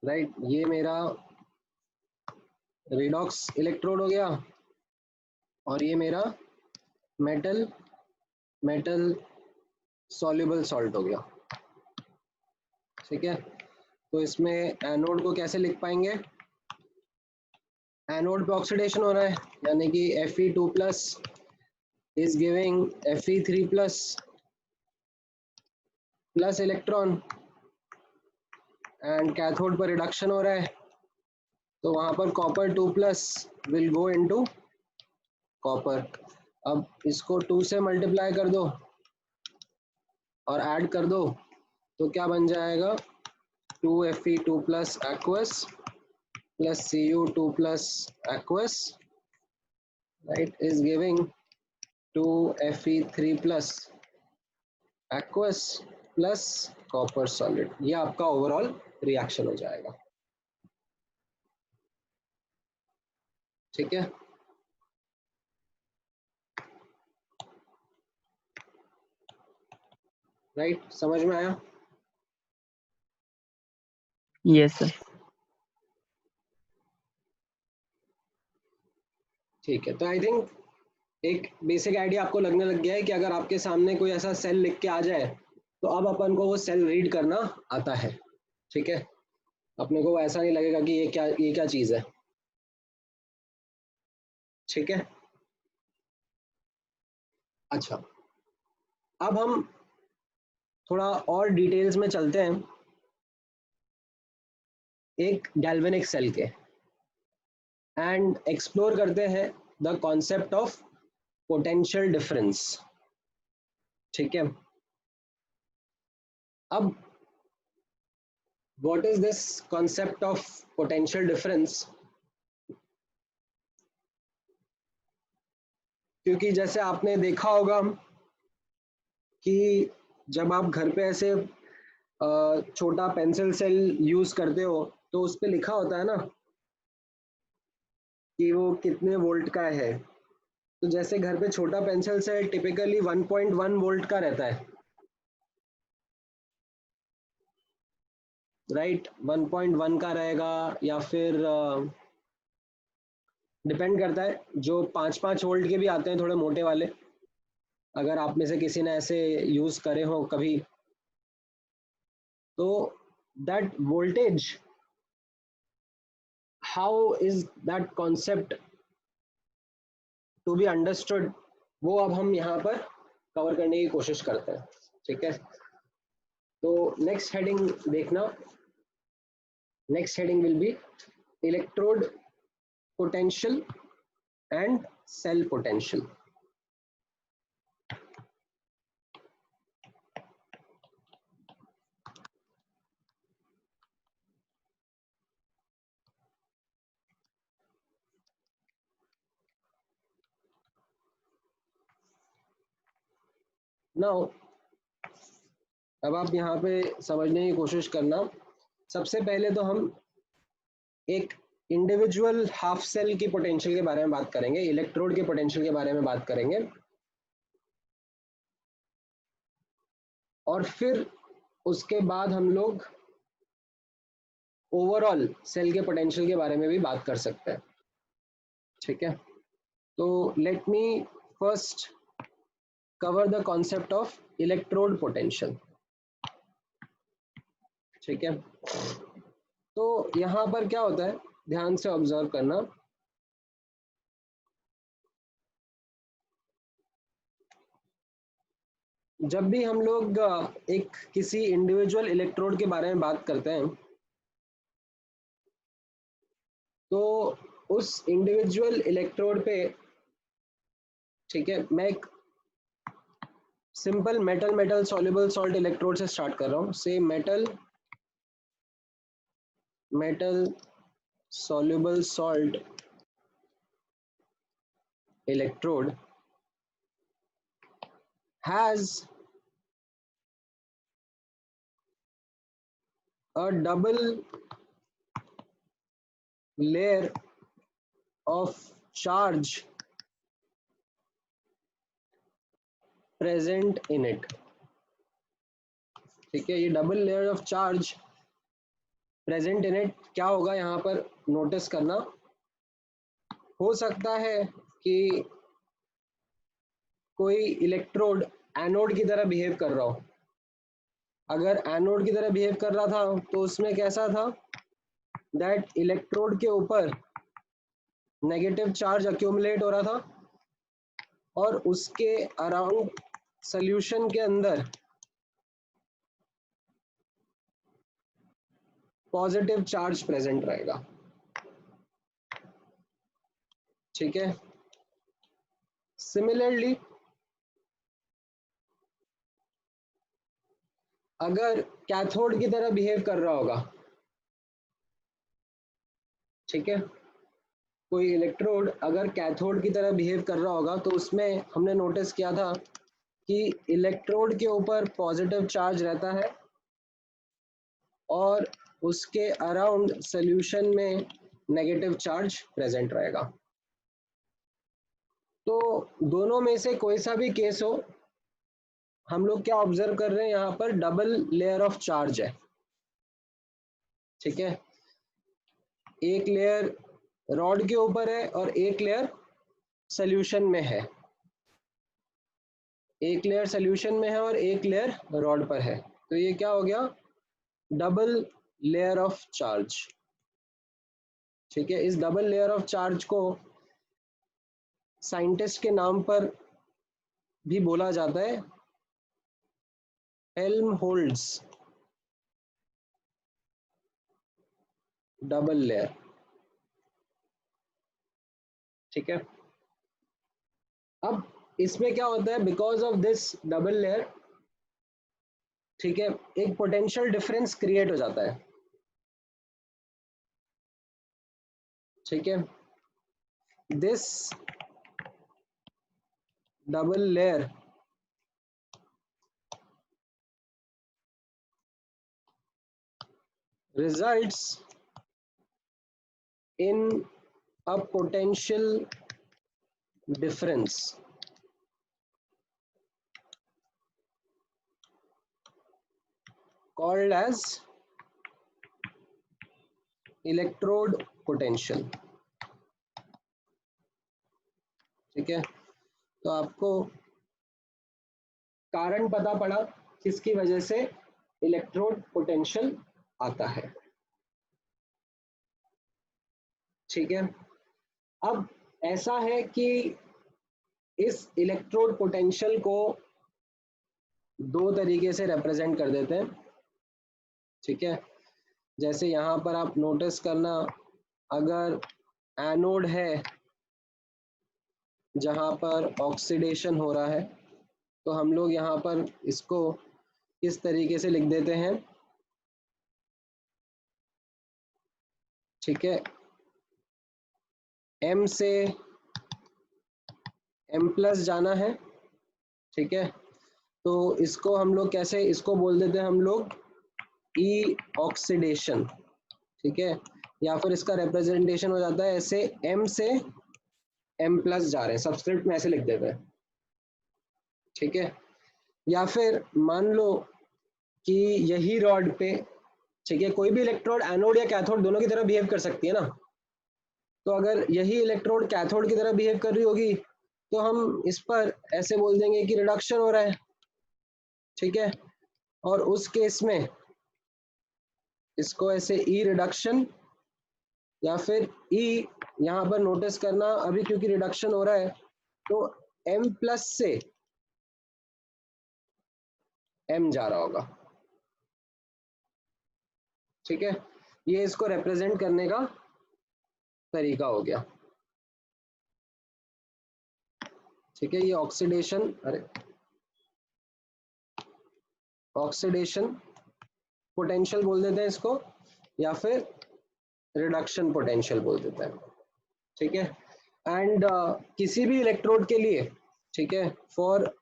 राइट ये मेरा रेडॉक्स इलेक्ट्रोड हो गया, और ये मेरा मेटल मेटल सॉल्युबल सॉल्ट हो गया। ठीक है, तो इसमें एनोड को कैसे लिख पाएंगे? एनोड पे ऑक्सीडेशन हो रहा है, यानी कि Fe2 plus is giving Fe3 plus plus electron, and cathode पर रिडक्शन हो रहा है, तो वहां पर copper 2 plus will go into copper. अब इसको 2 से मल्टीप्लाई कर दो और ऐड कर दो, तो क्या बन जाएगा? 2Fe2 plus aqueous plus Cu2 plus aqueous, right, is giving 2Fe3 plus aqueous plus copper solid। ये आपका ओवरऑल रिएक्शन हो जाएगा। ठीक है, राइट, समझ में आया? Yes, sir. ठीक है, तो आई थिंक एक बेसिक आइडिया आपको लगने लग गया है कि अगर आपके सामने कोई ऐसा सेल लिख के आ जाए तो अब अपन को वो सेल रीड करना आता है। ठीक है, अपने को ऐसा नहीं लगेगा कि ये क्या चीज है। ठीक है, अच्छा, अब हम थोड़ा और डिटेल्स में चलते हैं एक गैल्वेनिक सेल के, एंड एक्सप्लोर करते हैं the concept of potential difference. ठीक है, अब what is this concept of potential difference? क्योंकि जैसे आपने देखा होगा कि जब आप घर पे ऐसे छोटा पेंसिल सेल यूज करते हो तो उस पे लिखा होता है ना कि वो कितने वोल्ट का है। तो जैसे घर पे छोटा पेंसिल सेल टिपिकली 1.1 वोल्ट का रहता है, राइट, 1.1 का रहेगा, या फिर डिपेंड करता है, जो 5-5 वोल्ट के भी आते हैं थोड़े मोटे वाले, अगर आप में से किसी ने ऐसे यूज करे हो कभी, तो that voltage, how is that concept to be understood, वो अब हम यहाँ पर कवर करने की कोशिश करते हैं। ठीक है, तो नेक्स्ट हेडिंग देखना, next heading will be electrode potential and cell potential. Now अब आप यहाँ पे समझने की कोशिश करना। सबसे पहले तो हम एक इंडिविजुअल हाफ सेल की पोटेंशियल के बारे में बात करेंगे, इलेक्ट्रोड के पोटेंशियल के बारे में बात करेंगे, और फिर उसके बाद हम लोग ओवरऑल सेल के पोटेंशियल के बारे में भी बात कर सकते हैं। ठीक है, तो let me first cover the concept of electrode potential. ठीक है, तो यहाँ पर क्या होता है, ध्यान से ऑब्जर्व करना। जब भी हम लोग एक किसी इंडिविजुअल इलेक्ट्रोड के बारे में बात करते हैं, तो उस इंडिविजुअल इलेक्ट्रोड पे, ठीक है, मैं एक simple metal soluble salt electrode से स्टार्ट कर रहा हूँ। से metal soluble salt electrode has a double layer of charge present in it। ठीक है, ये double layer of charge present in it क्या होगा यहाँ पर नोटिस करना। हो सकता है कि कोई इलेक्ट्रोड एनोड की तरह बिहेव कर रहा हो। अगर एनोड की तरह बिहेव कर रहा था तो उसमें कैसा था, दैट इलेक्ट्रोड के ऊपर नेगेटिव चार्ज अक्यूमुलेट हो रहा था और उसके अराउंड सॉल्यूशन के अंदर पॉजिटिव चार्ज प्रेजेंट रहेगा। ठीक है, सिमिलरली अगर कैथोड की तरह बिहेव कर रहा होगा, ठीक है, कोई इलेक्ट्रोड अगर कैथोड की तरह बिहेव कर रहा होगा तो उसमें हमने नोटिस किया था कि इलेक्ट्रोड के ऊपर पॉजिटिव चार्ज रहता है और उसके अराउंड सॉल्यूशन में नेगेटिव चार्ज प्रेजेंट रहेगा। तो दोनों में से कोई सा भी केस हो, हम लोग क्या ऑब्जर्व कर रहे हैं, यहाँ पर डबल लेयर ऑफ चार्ज है। ठीक है, एक लेयर रॉड के ऊपर है और एक लेयर सॉल्यूशन में है, एक लेयर सॉल्यूशन में है और एक लेयर रॉड पर है। तो ये क्या हो गया, डबल लेयर ऑफ चार्ज। ठीक है, इस डबल लेयर ऑफ चार्ज को साइंटिस्ट के नाम पर भी बोला जाता है हेल्महोल्ट्ज डबल लेयर। ठीक है, अब इसमें क्या होता है, because of this double layer, ठीक है, एक पोटेंशियल डिफरेंस क्रिएट हो जाता है। ठीक है, this double layer results in a potential difference called as electrode potential। ठीक है, तो आपको कारण पता पड़ा किसकी वजह से इलेक्ट्रोड पोटेंशियल आता है। ठीक है, अब ऐसा है कि इस इलेक्ट्रोड पोटेंशियल को दो तरीके से रिप्रेजेंट कर देते हैं। ठीक है, जैसे यहाँ पर आप नोटिस करना, अगर एनोड है जहाँ पर ऑक्सीडेशन हो रहा है, तो हम लोग यहाँ पर इसको इस तरीके से लिख देते हैं। ठीक है, M से M+ जाना है। ठीक है, तो इसको हम लोग कैसे, इसको बोल देते हैं हम लोग ई ऑक्सीडेशन, ठीक है, या फिर इसका रिप्रेजेंटेशन हो जाता है ऐसे, M से M+ जा रहे हैं, सबस्क्रिप्ट में ऐसे लिख देते हैं, ठीक है। या फिर मान लो कि यही रॉड पे, ठीक है, कोई भी इलेक्ट्रोड एनोड या कैथोड दोनों की तरह बिहेव कर सकती है ना, तो अगर यही इलेक्ट्रोड कैथोड की तरह बिहेव कर रही होगी तो हम इस पर ऐसे बोल देंगे कि रिडक्शन हो रहा है, ठीक है। और उस केस में इसको ऐसे ई रिडक्शन, या फिर ई, यहाँ पर नोटिस करना अभी क्योंकि रिडक्शन हो रहा है तो M+ से M जा रहा होगा, ठीक है। ये इसको रिप्रेजेंट करने का तरीका हो गया, ठीक है। ये ऑक्सीडेशन, अरे ऑक्सीडेशन पोटेंशियल बोल देते हैं इसको, या फिर रिडक्शन पोटेंशियल बोल देते हैं, ठीक है। एंड किसी भी इलेक्ट्रोड के लिए, ठीक है, फॉर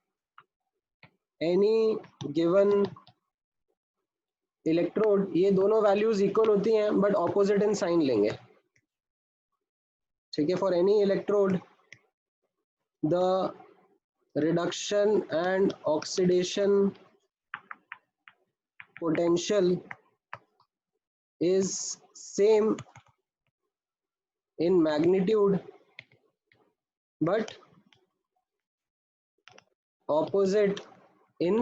एनी गिवन इलेक्ट्रोड ये दोनों वैल्यूज इक्वल होती हैं बट ऑपोजिट इन साइन लेंगे, ठीक है। For any electrode the reduction and oxidation potential is same in magnitude but opposite in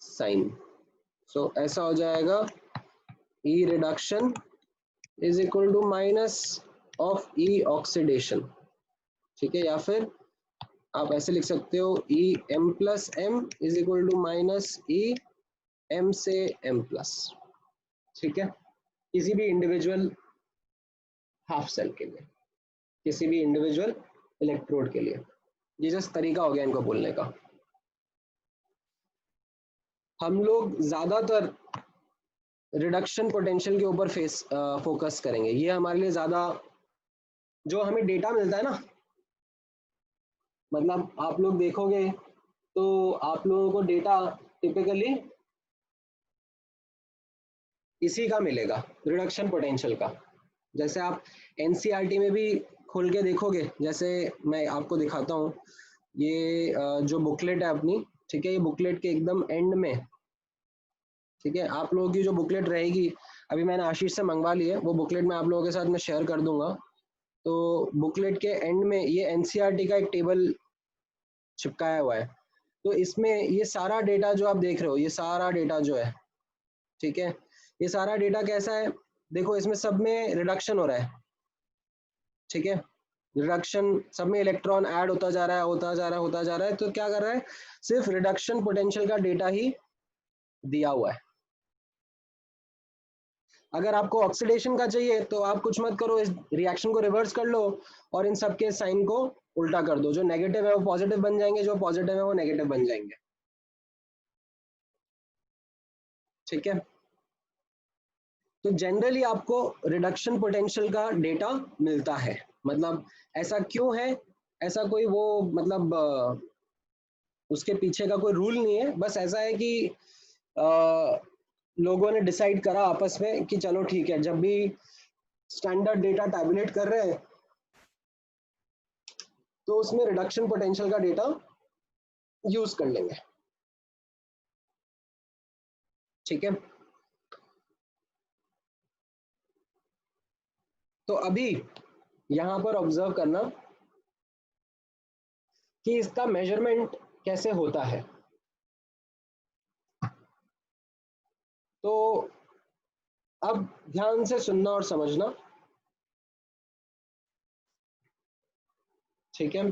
sign. So ऐसा हो जाएगा E reduction is equal to minus of E oxidation, ठीक है। या फिर आप ऐसे लिख सकते हो E M+M is equal to minus E M से M+, ठीक है। किसी भी इंडिविजुअल हाफ सेल के लिए, किसी भी इंडिविजुअल इलेक्ट्रोड के लिए, ये जस्ट तरीका हो गया इनको बोलने का। हम लोग ज्यादातर रिडक्शन पोटेंशियल के ऊपर फोकस करेंगे, ये हमारे लिए ज्यादा, जो हमें डेटा मिलता है ना, मतलब आप लोग देखोगे तो आप लोगों को डेटा टिपिकली इसी का मिलेगा, रिडक्शन पोटेंशियल का। जैसे आप एनसीईआरटी में भी खोल के देखोगे, जैसे मैं आपको दिखाता हूँ, ये जो बुकलेट है अपनी, ठीक है, ये बुकलेट के एकदम एंड में, ठीक है, आप लोगों की जो बुकलेट रहेगी, अभी मैंने आशीष से मंगवा ली है, वो बुकलेट मैं आप लोगों के साथ में शेयर कर दूंगा। तो बुकलेट के एंड में ये एनसीईआरटी का एक टेबल चिपकाया हुआ है, तो इसमें ये सारा डेटा जो आप देख रहे हो, ये सारा डेटा जो है, ठीक है, ये सारा डेटा कैसा है, देखो इसमें सब में रिडक्शन हो रहा है, ठीक है, रिडक्शन, सब में इलेक्ट्रॉन ऐड होता जा रहा है, होता जा रहा है, होता जा रहा है। तो क्या कर रहा है, सिर्फ रिडक्शन पोटेंशियल का डेटा ही दिया हुआ है। अगर आपको ऑक्सीडेशन का चाहिए तो आप कुछ मत करो, इस रिएक्शन को रिवर्स कर लो और इन सबके साइन को उल्टा कर दो, जो नेगेटिव है वो पॉजिटिव बन जाएंगे, जो पॉजिटिव है वो नेगेटिव बन जाएंगे, ठीक है। तो जनरली आपको रिडक्शन पोटेंशियल का डेटा मिलता है, मतलब ऐसा क्यों है, ऐसा कोई वो मतलब उसके पीछे का कोई रूल नहीं है, बस ऐसा है कि लोगों ने डिसाइड करा आपस में कि चलो ठीक है, जब भी स्टैंडर्ड डेटा टैबुलेट कर रहे हैं तो उसमें रिडक्शन पोटेंशियल का डेटा यूज कर लेंगे, ठीक है। तो अभी यहां पर ऑब्जर्व करना कि इसका मेजरमेंट कैसे होता है। तो अब ध्यान से सुनना और समझना, ठीक है।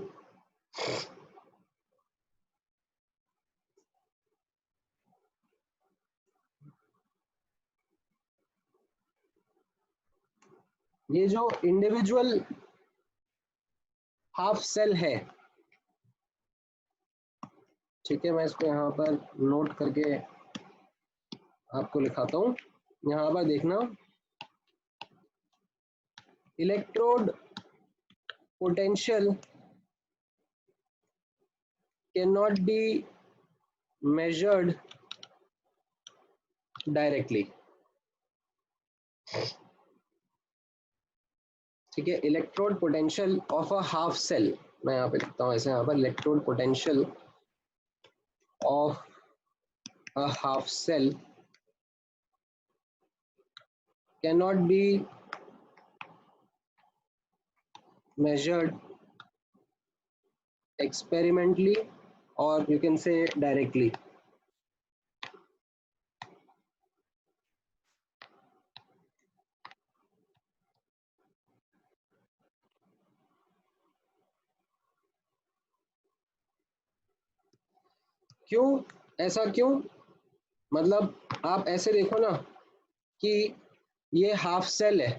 ये जो इंडिविजुअल हाफ सेल है, ठीक है, मैं इसको यहाँ पर नोट करके आपको लिखाता हूँ, यहाँ पर देखना, electrode potential can not be measured directly. ठीक है, electrode potential of a half cell, मैं यहाँ पे लिखता हूँ ऐसे, यहाँ पर electrode potential of a half cell cannot be measured experimentally or you can say directly. क्यों, ऐसा क्यों? मतलब आप ऐसे देखो ना कि ये हाफ सेल है,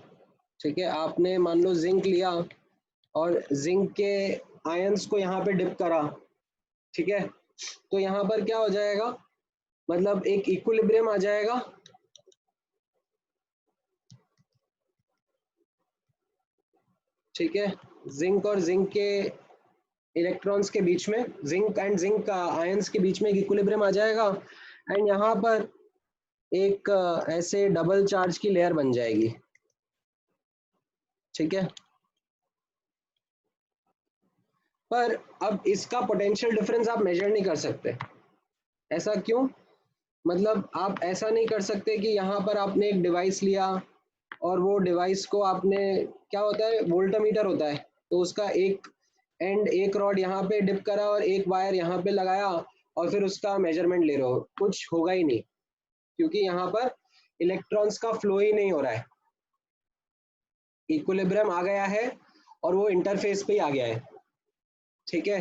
ठीक है, आपने मान लो जिंक लिया और जिंक के आयंस को यहाँ पे डिप करा, ठीक है, तो यहाँ पर क्या हो जाएगा, मतलब एक इक्विलिब्रियम आ जाएगा, ठीक है, जिंक और जिंक के इलेक्ट्रॉन्स के बीच में, जिंक एंड जिंक आयंस के बीच में एक इक्विलिब्रियम आ जाएगा, एंड यहाँ पर एक ऐसे डबल चार्ज की लेयर बन जाएगी, ठीक है। पर अब इसका पोटेंशियल डिफरेंस आप मेजर नहीं कर सकते, ऐसा क्यों? मतलब आप ऐसा नहीं कर सकते कि यहाँ पर आपने एक डिवाइस लिया और वो डिवाइस को आपने, क्या होता है, वोल्टमीटर होता है, तो उसका एक एंड एक रॉड यहाँ पे डिप करा और एक वायर यहाँ पे लगाया और फिर उसका मेजरमेंट ले रहे हो, कुछ होगा ही नहीं, क्योंकि यहाँ पर इलेक्ट्रॉन्स का फ्लो ही नहीं हो रहा है, इक्विलिब्रियम आ गया है और वो इंटरफेस पे ही आ गया है, ठीक है,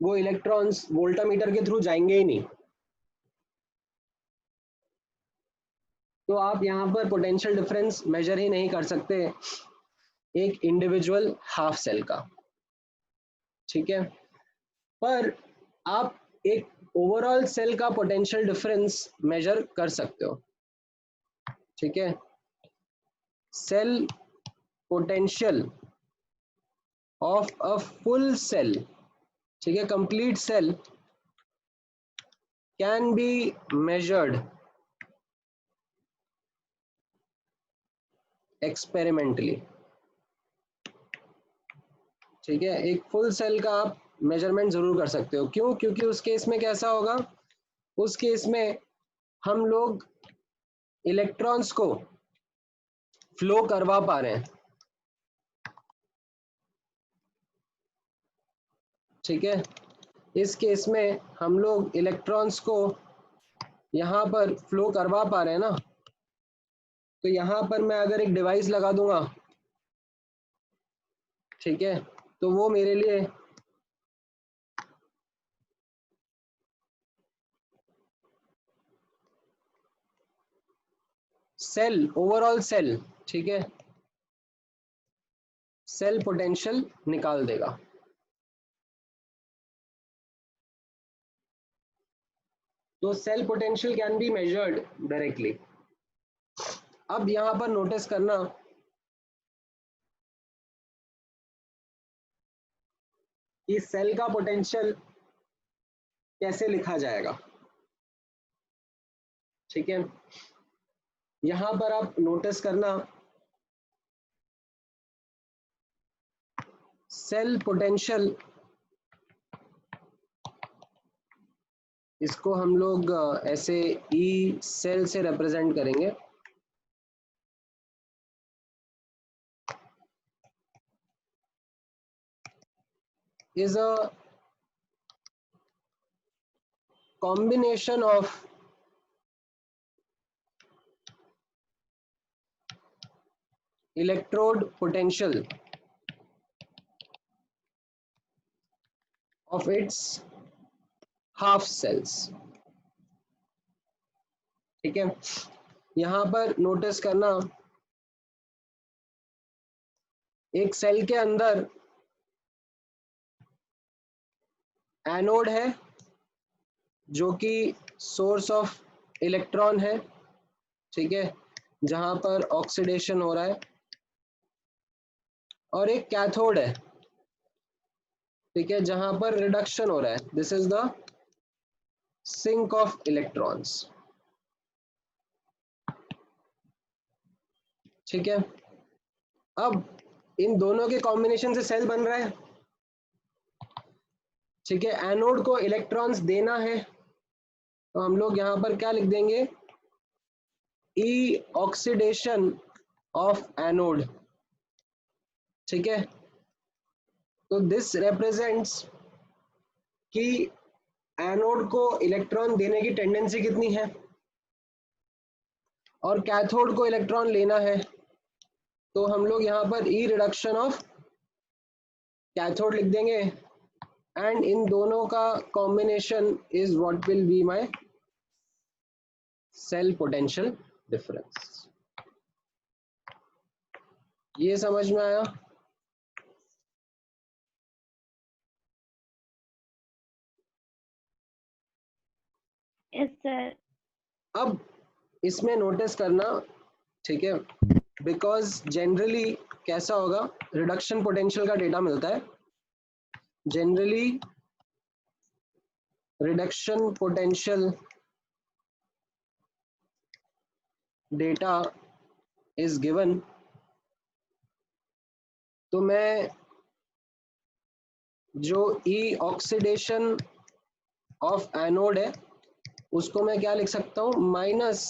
वो इलेक्ट्रॉन्स वोल्टामीटर के थ्रू जाएंगे ही नहीं। तो आप यहाँ पर पोटेंशियल डिफरेंस मेजर ही नहीं कर सकते एक इंडिविजुअल हाफ सेल का, ठीक है, पर आप एक ओवरऑल सेल का पोटेंशियल डिफरेंस मेजर कर सकते हो, ठीक है। Cell potential of a full cell, ठीक है, complete cell can be measured experimentally, ठीक है, एक फुल सेल का आप मेजरमेंट जरूर कर सकते हो। क्यों? क्योंकि उस केस में कैसा होगा, उस केस में हम लोग इलेक्ट्रॉन्स को फ्लो करवा पा रहे हैं, ठीक है, इस केस में हम लोग इलेक्ट्रॉन्स को यहाँ पर फ्लो करवा पा रहे हैं ना, तो यहाँ पर मैं अगर एक डिवाइस लगा दूंगा, ठीक है, तो वो मेरे लिए सेल, ओवरऑल सेल, ठीक है, सेल पोटेंशियल निकाल देगा। तो cell potential can be measured directly. अब यहां पर नोटिस करना कि सेल का पोटेंशियल कैसे लिखा जाएगा, ठीक है, यहां पर आप नोटिस करना सेल पोटेंशियल, इसको हम लोग ऐसे ई सेल से रिप्रेजेंट करेंगे, is a combination of electrode potential of its half cells, ठीक है, यहां पर नोटिस करना एक सेल के अंदर एनोड है जो कि सोर्स ऑफ इलेक्ट्रॉन है, ठीक है, जहां पर ऑक्सीडेशन हो रहा है, और एक कैथोड है, ठीक है, जहां पर रिडक्शन हो रहा है, this is the sink of electrons. ठीक है, अब इन दोनों के कॉम्बिनेशन से सेल बन रहा है। ठीक है, एनोड को इलेक्ट्रॉन्स देना है तो हम लोग यहां पर क्या लिख देंगे, ई ऑक्सीडेशन ऑफ एनोड। ठीक है, तो दिस रिप्रेजेंट्स कि एनोड को इलेक्ट्रॉन देने की टेंडेंसी कितनी है और कैथोड को इलेक्ट्रॉन लेना है, तो हम लोग यहाँ पर ई रिडक्शन ऑफ कैथोड लिख देंगे एंड इन दोनों का combination is what will be my cell potential difference. ये समझ में आया? Yes sir. अब इसमें नोटिस करना, ठीक है, बिकॉज जनरली कैसा होगा, रिडक्शन पोटेंशियल का डेटा मिलता है। Generally reduction potential data is given, तो मैं जो ई ऑक्सीडेशन ऑफ एनोड है उसको मैं क्या लिख सकता हूं, minus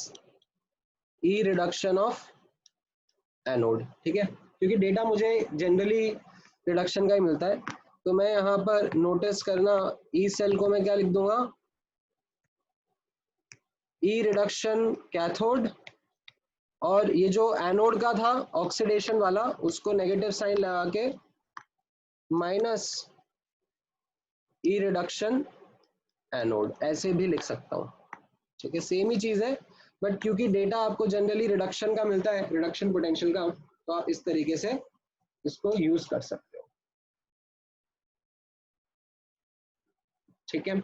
E reduction of anode. ठीक है, क्योंकि डेटा मुझे जनरली रिडक्शन का ही मिलता है, तो मैं यहाँ पर नोटिस करना ई सेल को मैं क्या लिख दूंगा, ई रिडक्शन कैथोड, और ये जो एनोड का था ऑक्सीडेशन वाला उसको नेगेटिव साइन लगा के माइनस ई रिडक्शन एनोड, ऐसे भी लिख सकता हूँ। ठीक है, सेम ही चीज है, बट क्योंकि डेटा आपको जनरली रिडक्शन का मिलता है, रिडक्शन पोटेंशियल का, तो आप इस तरीके से इसको यूज कर सकते हो। ठीक है,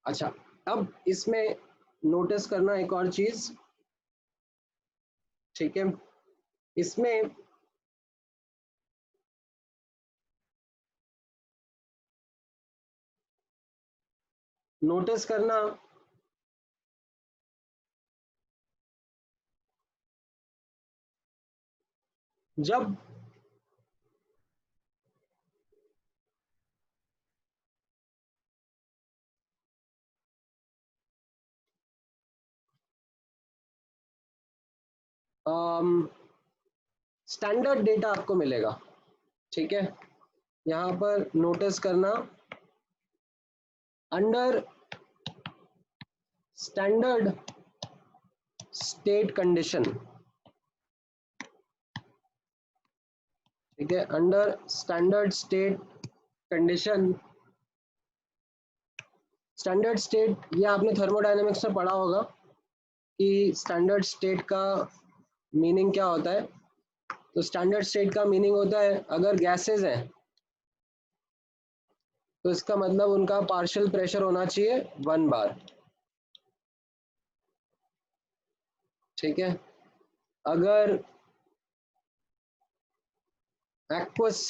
अच्छा, अब इसमें नोटिस करना एक और चीज। ठीक है, इसमें नोटिस करना जब स्टैंडर्ड डेटा आपको मिलेगा। ठीक है, यहां पर नोटिस करना अंडर स्टैंडर्ड स्टेट कंडीशन। ठीक है, under standard state condition, standard state ये आपने थर्मोडायनेमिक्स में पढ़ा होगा कि स्टैंडर्ड स्टेट का मीनिंग क्या होता है। तो स्टैंडर्ड स्टेट का मीनिंग होता है अगर गैसेज हैं तो इसका मतलब उनका पार्शियल प्रेशर होना चाहिए 1 बार। ठीक है, अगर एक्वस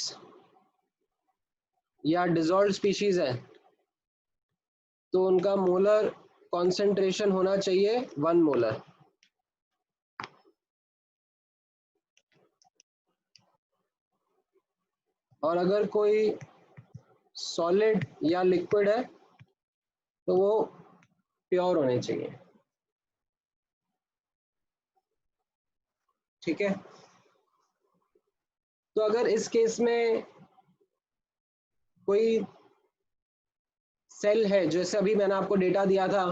या डिजॉल्व स्पीशीज है तो उनका मोलर कॉन्सेंट्रेशन होना चाहिए 1 मोलर। और अगर कोई सॉलिड या लिक्विड है तो वो प्योर होने चाहिए। ठीक है, तो अगर इस केस में कोई सेल है, जैसे अभी मैंने आपको डेटा दिया था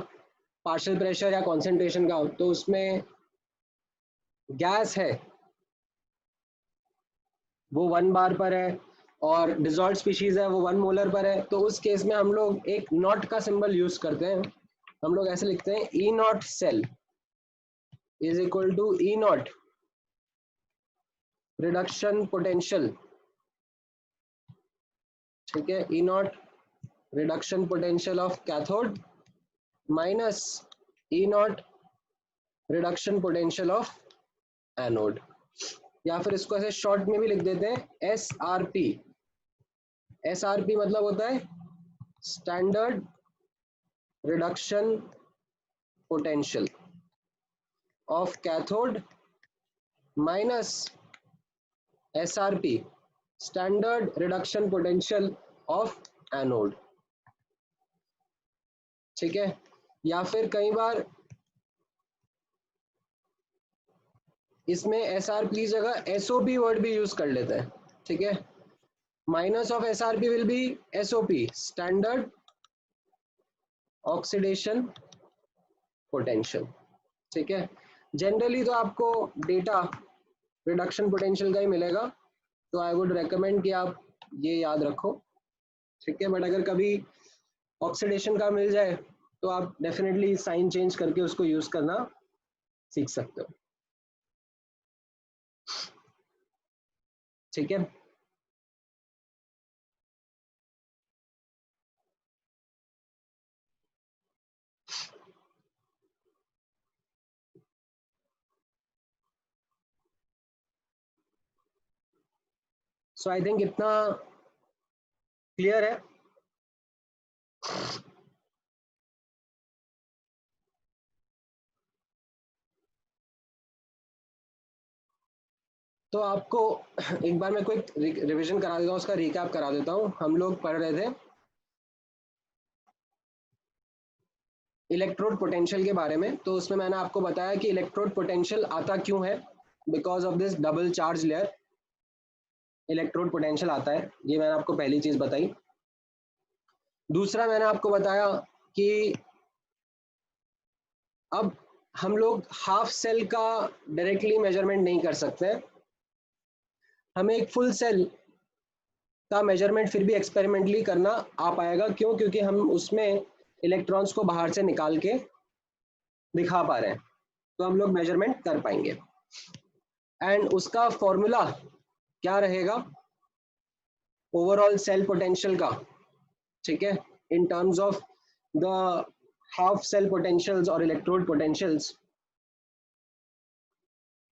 पार्शियल प्रेशर या कॉन्सेंट्रेशन का, तो उसमें गैस है वो 1 बार पर है और डिजॉल्व स्पीशीज है वो 1 मोलर पर है, तो उस केस में हम लोग एक नॉट का सिंबल यूज करते हैं। हम लोग ऐसे लिखते हैं E naught cell is equal to E naught reduction potential. ठीक है, E naught reduction potential of cathode minus E naught reduction potential of anode. या फिर इसको ऐसे शॉर्ट में भी लिख देते हैं SRP। SRP मतलब होता है standard reduction potential of cathode minus SRP standard reduction potential of anode. ठीक है, या फिर कई बार इसमें SRP की जगह SOP वर्ड भी यूज कर लेते हैं। ठीक है, minus of SRP will be SOP standard oxidation potential. ठीक है, जनरली तो आपको डेटा रिडक्शन पोटेंशियल का ही मिलेगा, तो आई वुड रेकमेंड कि आप ये याद रखो। ठीक है, बट अगर कभी ऑक्सीडेशन का मिल जाए तो आप डेफिनेटली साइन चेंज करके उसको यूज करना सीख सकते हो। ठीक है, सो आई थिंक इतना क्लियर है। तो आपको एक बार मैं क्विक रिवीजन करा देता हूँ, उसका रिकैप करा देता हूँ। हम लोग पढ़ रहे थे इलेक्ट्रोड पोटेंशियल के बारे में, तो उसमें मैंने आपको बताया कि इलेक्ट्रोड पोटेंशियल आता क्यों है, because of this double charge layer electrode potential आता है। ये मैंने आपको पहली चीज बताई। दूसरा मैंने आपको बताया कि अब हम लोग हाफ सेल का डायरेक्टली मेजरमेंट नहीं कर सकते हैं, हमें एक फुल सेल का मेजरमेंट फिर भी एक्सपेरिमेंटली करना आ पाएगा। क्यों? क्योंकि हम उसमें इलेक्ट्रॉन्स को बाहर से निकाल के दिखा पा रहे हैं, तो हम लोग मेजरमेंट कर पाएंगे। एंड उसका फॉर्मूला क्या रहेगा ओवरऑल सेल पोटेंशियल का? ठीक है, in terms of the half cell potentials और इलेक्ट्रोड पोटेंशियल्स,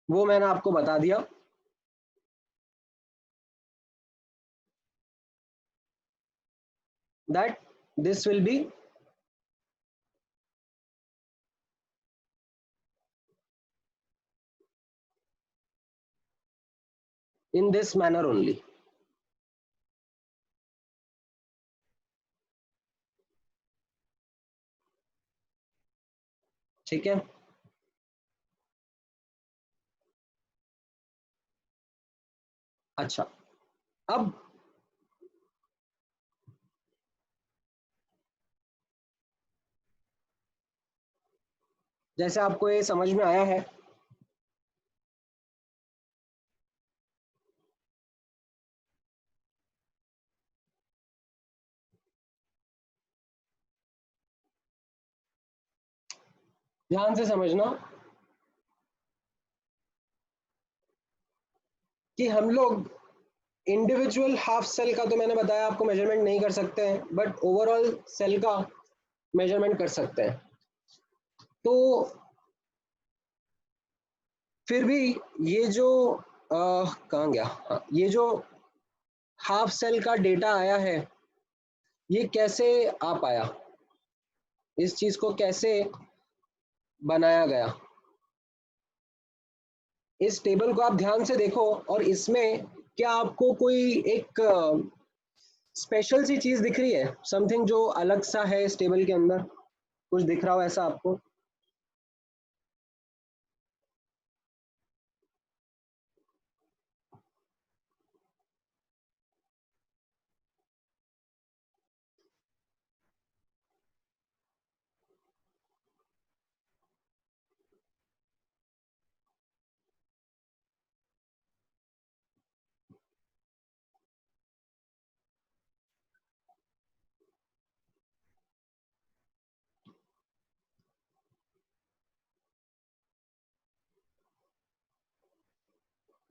वो मैंने आपको बता दिया। that this will be in this manner only। ठीक है, अच्छा, अब जैसे आपको ये समझ में आया है, ध्यान से समझना कि हम लोग इंडिविजुअल हाफ सेल का तो मैंने बताया आपको मेजरमेंट नहीं कर सकते हैं, बट ओवरऑल सेल का मेजरमेंट कर सकते हैं। तो फिर भी ये जो कहाँ गया, हाँ, ये जो हाफ सेल का डेटा आया है, ये कैसे आ पाया, इस चीज को कैसे बनाया गया? इस टेबल को आप ध्यान से देखो, और इसमें क्या आपको कोई एक स्पेशल सी चीज दिख रही है, समथिंग जो अलग सा है इस टेबल के अंदर? कुछ दिख रहा हो ऐसा आपको?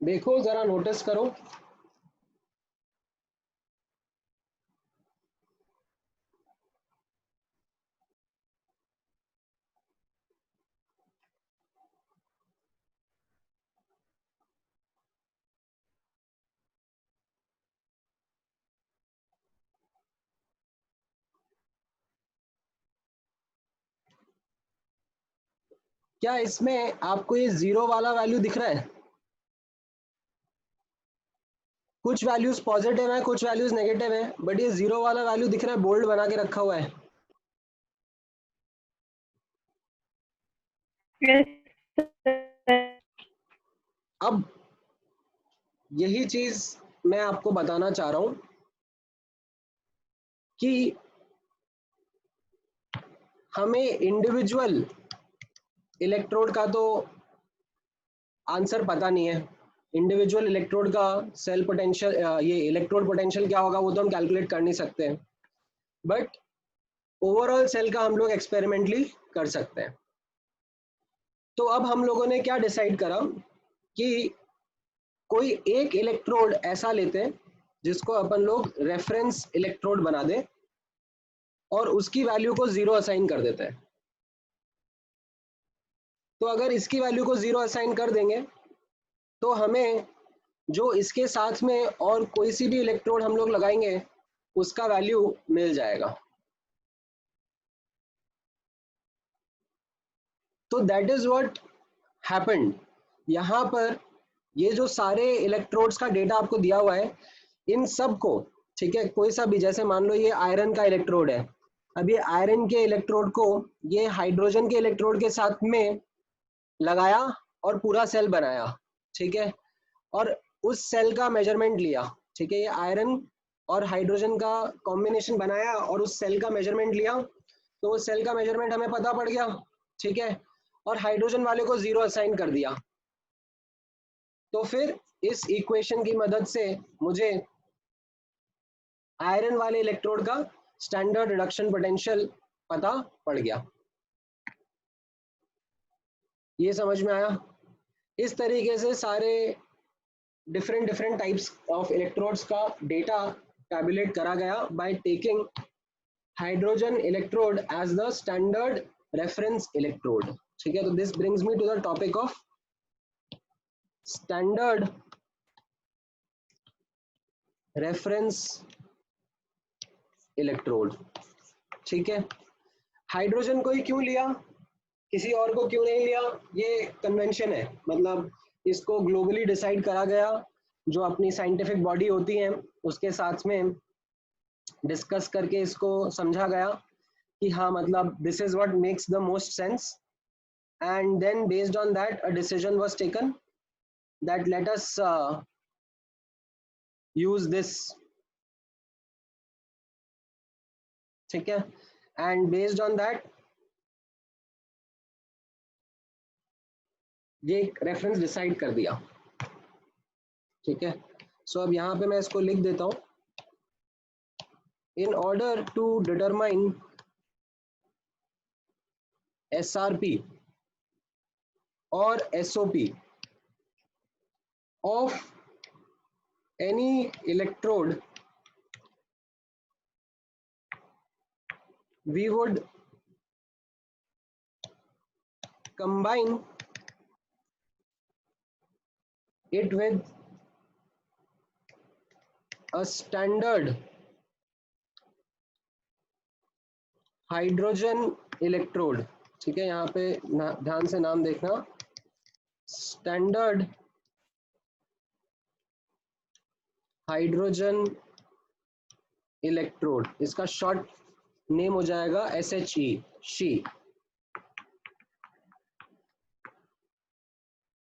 देखो जरा, नोटिस करो। क्या इसमें आपको ये जीरो वाला वैल्यू दिख रहा है? कुछ वैल्यूज पॉजिटिव है, कुछ वैल्यूज नेगेटिव है, बट ये जीरो वाला वैल्यू दिख रहा है, बोल्ड बना के रखा हुआ है। अब यही चीज मैं आपको बताना चाह रहा हूं कि हमें इंडिविजुअल इलेक्ट्रोड का तो आंसर पता नहीं है। इंडिविजुअल इलेक्ट्रोड का सेल पोटेंशियल, ये इलेक्ट्रोड पोटेंशियल क्या होगा वो तो हम कैलकुलेट कर नहीं सकते हैं, बट ओवरऑल सेल का हम लोग एक्सपेरिमेंटली कर सकते हैं। तो अब हम लोगों ने क्या डिसाइड करा कि कोई एक इलेक्ट्रोड ऐसा लेते हैं जिसको अपन लोग रेफरेंस इलेक्ट्रोड बना दें और उसकी वैल्यू को जीरो असाइन कर देते हैं। तो अगर इसकी वैल्यू को जीरो असाइन कर देंगे तो हमें जो इसके साथ में और कोई सी भी इलेक्ट्रोड हम लोग लगाएंगे उसका वैल्यू मिल जाएगा। तो दैट इज व्हाट हैपेंड। यहाँ पर ये जो सारे इलेक्ट्रोड्स का डेटा आपको दिया हुआ है, इन सब को, ठीक है, कोई सा भी, जैसे मान लो ये आयरन का इलेक्ट्रोड है, अब ये आयरन के इलेक्ट्रोड को ये हाइड्रोजन के इलेक्ट्रोड के साथ में लगाया और पूरा सेल बनाया, ठीक है, और उस सेल का मेजरमेंट लिया, ठीक है, ये आयरन और हाइड्रोजन का कॉम्बिनेशन बनाया और उस सेल का मेजरमेंट लिया, तो उस सेल का मेजरमेंट हमें पता पड़ गया, ठीक है, और हाइड्रोजन वाले को जीरो असाइन कर दिया। तो फिर इस इक्वेशन की मदद से मुझे आयरन वाले इलेक्ट्रोड का स्टैंडर्ड रिडक्शन पोटेंशियल पता पड़ गया। ये समझ में आया? इस तरीके से सारे डिफरेंट टाइप्स ऑफ इलेक्ट्रोड्स का डेटा टैबुलेट करा गया by taking hydrogen electrode as the standard reference electrode, ठीक है। तो this brings me to the topic of standard reference electrode, ठीक है। हाइड्रोजन को ही क्यों लिया, किसी और को क्यों नहीं लिया, ये कन्वेंशन है, मतलब इसको ग्लोबली डिसाइड करा गया, जो अपनी साइंटिफिक बॉडी होती है उसके साथ में डिस्कस करके इसको समझा गया कि हाँ, मतलब this is what makes the most sense, and then based on that a decision was taken that let us use this, ठीक है, and based on that ये एक रेफरेंस डिसाइड कर दिया, ठीक है। सो अब यहाँ पे मैं इसको लिख देता हूँ, in order to determine SRP or SOP of any electrode, we would combine it with a standard hydrogen electrode, ठीक है, यहाँ पे ध्यान से नाम देखना, स्टैंडर्ड हाइड्रोजन इलेक्ट्रोड, इसका शॉर्ट नेम हो जाएगा SHE, शी,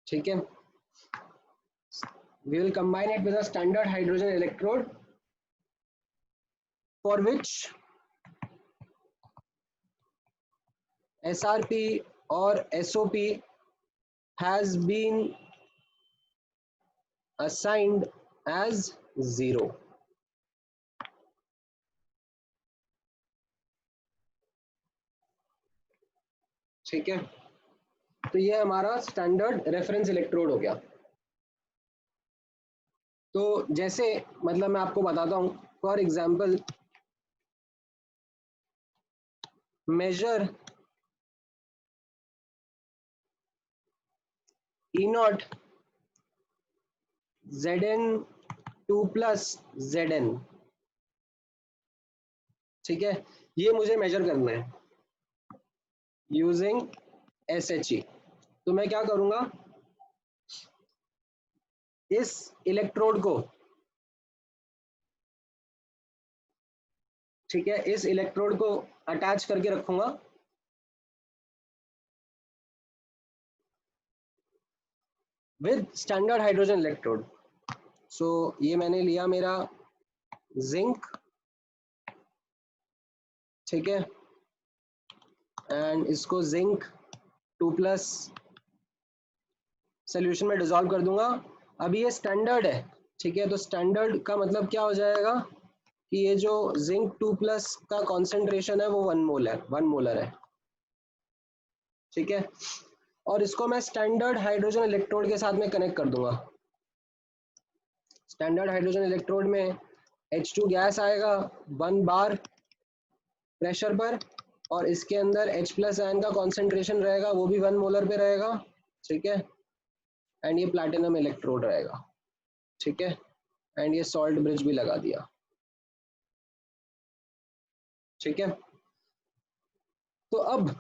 ठीक है। We will combine it with a standard hydrogen electrode for which SRP or SOP has been assigned as 0, ठीक है। तो ये हमारा स्टैंडर्ड रेफरेंस इलेक्ट्रोड हो गया। तो जैसे, मतलब मैं आपको बताता हूं, for example measure E0 Zn2 plus Zn, ठीक है, ये मुझे मेजर करना है यूजिंग SHE, तो मैं क्या करूंगा, इस इलेक्ट्रोड को, ठीक है, इस इलेक्ट्रोड को अटैच करके रखूंगा विद स्टैंडर्ड हाइड्रोजन इलेक्ट्रोड। सो ये मैंने लिया मेरा जिंक, ठीक है, एंड इसको जिंक 2+ सोल्यूशन में डिसॉल्व कर दूंगा। अभी ये स्टैंडर्ड है, ठीक है, तो स्टैंडर्ड का मतलब क्या हो जाएगा कि ये जो जिंक 2+ का कॉन्सेंट्रेशन है वो 1 मोलर है, ठीक है, और इसको मैं स्टैंडर्ड हाइड्रोजन इलेक्ट्रोड के साथ में कनेक्ट कर दूंगा। स्टैंडर्ड हाइड्रोजन इलेक्ट्रोड में H2 गैस आएगा 1 बार प्रेशर पर, और इसके अंदर H+ आयन का कॉन्सेंट्रेशन रहेगा, वो भी 1 मोलर पे रहेगा, ठीक है, एंड ये प्लैटिनम इलेक्ट्रोड रहेगा, ठीक है, एंड ये सॉल्ट ब्रिज भी लगा दिया, ठीक है। तो अब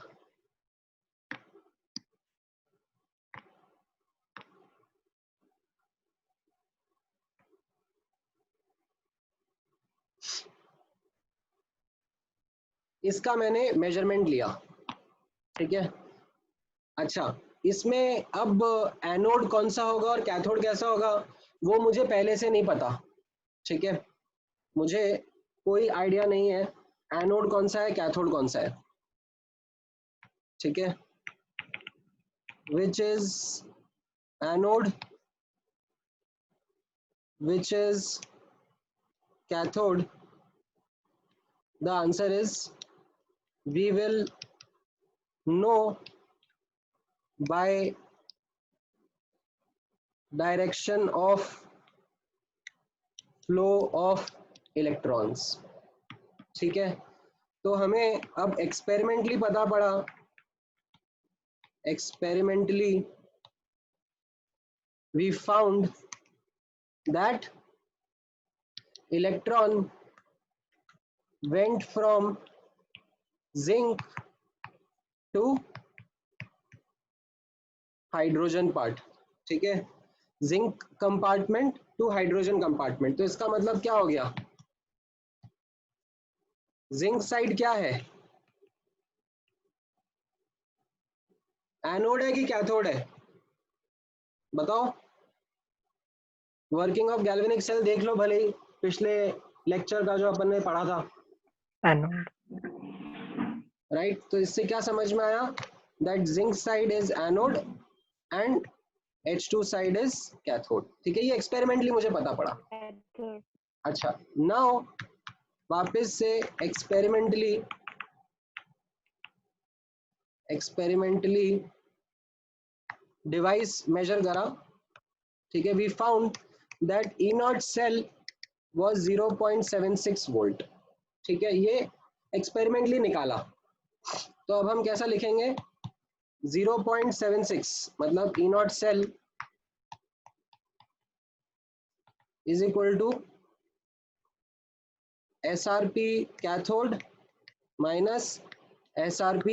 इसका मैंने मेजरमेंट लिया, ठीक है। अच्छा, इसमें अब एनोड कौन सा होगा और कैथोड कैसा होगा वो मुझे पहले से नहीं पता, ठीक है, मुझे कोई आइडिया नहीं है एनोड कौन सा है कैथोड कौन सा है, ठीक है, which is anode which is cathode, the answer is we will know by direction of flow of electrons, ठीक है। तो हमें अब एक्सपेरिमेंटली पता पड़ा, experimentally we found that electron went from zinc to hydrogen part, ठीक है, zinc compartment to hydrogen compartment. तो इसका मतलब क्या हो गया, जिंक साइड क्या है, एनोड है कि कैथोड है, बताओ। वर्किंग ऑफ गैल्वेनिक सेल देख लो भले ही, पिछले लेक्चर का जो अपन ने पढ़ा था, एनोड, राइट। तो इससे क्या समझ में आया, that zinc side is anode and H2 side is cathode, ठीक है, ये एक्सपेरिमेंटली मुझे पता पड़ा। अच्छा, नाउ वापस से एक्सपेरिमेंटली डिवाइस मेजर करा, ठीक है, we found that E naught cell was 0.76 volt, ठीक है, ये एक्सपेरिमेंटली निकाला। तो अब हम कैसा लिखेंगे, 0.76 मतलब E naught cell is equal to SRP cathode minus SRP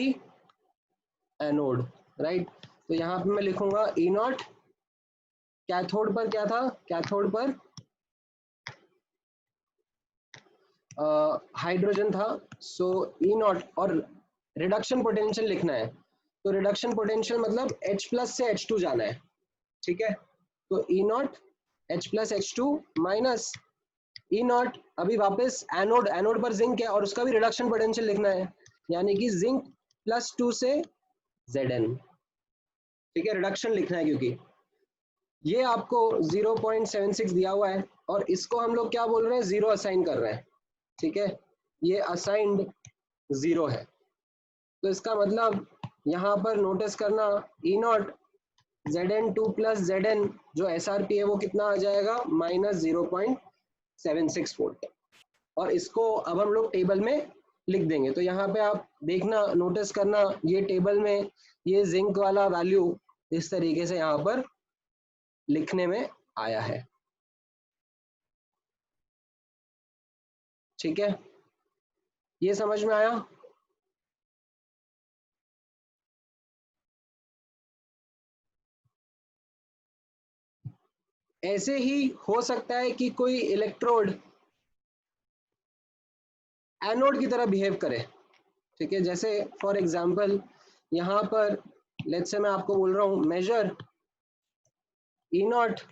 anode, right. तो यहाँ पे मैं लिखूंगा ई नॉट, कैथोड पर क्या था, कैथोड पर हाइड्रोजन था, सो ई नॉट, और रिडक्शन पोटेंशियल लिखना है, तो रिडक्शन पोटेंशियल मतलब H+ से H2 जाना है, ठीक है, तो E naught H+ H2 minus E naught, अभी वापस एनोड, एनोड पर जिंक है और उसका भी रिडक्शन पोटेंशियल लिखना है, यानी कि जिंक +2 से Zn, ठीक है, रिडक्शन लिखना है क्योंकि ये आपको 0.76 दिया हुआ है और इसको हम लोग क्या बोल रहे हैं, 0 असाइन कर रहे हैं, ठीक है, ये असाइंड 0 है। तो इसका मतलब यहाँ पर नोटिस करना, ई नॉट Zn2 + Zn जो SRP है वो कितना आ जाएगा, -0.76 वोल्ट, और इसको अब हम लोग टेबल में लिख देंगे। तो यहाँ पे आप देखना, नोटिस करना, ये टेबल में ये जिंक वाला वैल्यू इस तरीके से यहाँ पर लिखने में आया है, ठीक है, ये समझ में आया। ऐसे ही हो सकता है कि कोई इलेक्ट्रोड एनोड की तरह बिहेव करे, ठीक है। जैसे फॉर एग्जांपल यहाँ पर लेट्स से मैं आपको बोल रहा हूँ measure E0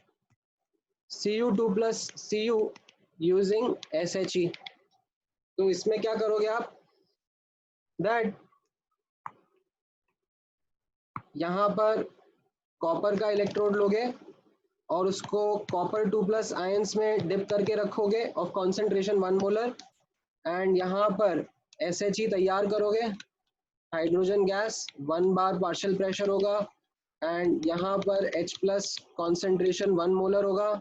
Cu2 plus Cu using SHE। तो इसमें क्या करोगे आप, दैट यहाँ पर कॉपर का इलेक्ट्रोड लोगे और उसको कॉपर 2 प्लस आयंस में डिप करके रखोगे ऑफ कॉन्सेंट्रेशन 1 मोलर, एंड यहाँ पर SHE तैयार करोगे, हाइड्रोजन गैस 1 बार पार्शियल प्रेशर होगा, एंड यहाँ पर H प्लस कॉन्सेंट्रेशन 1 मोलर होगा,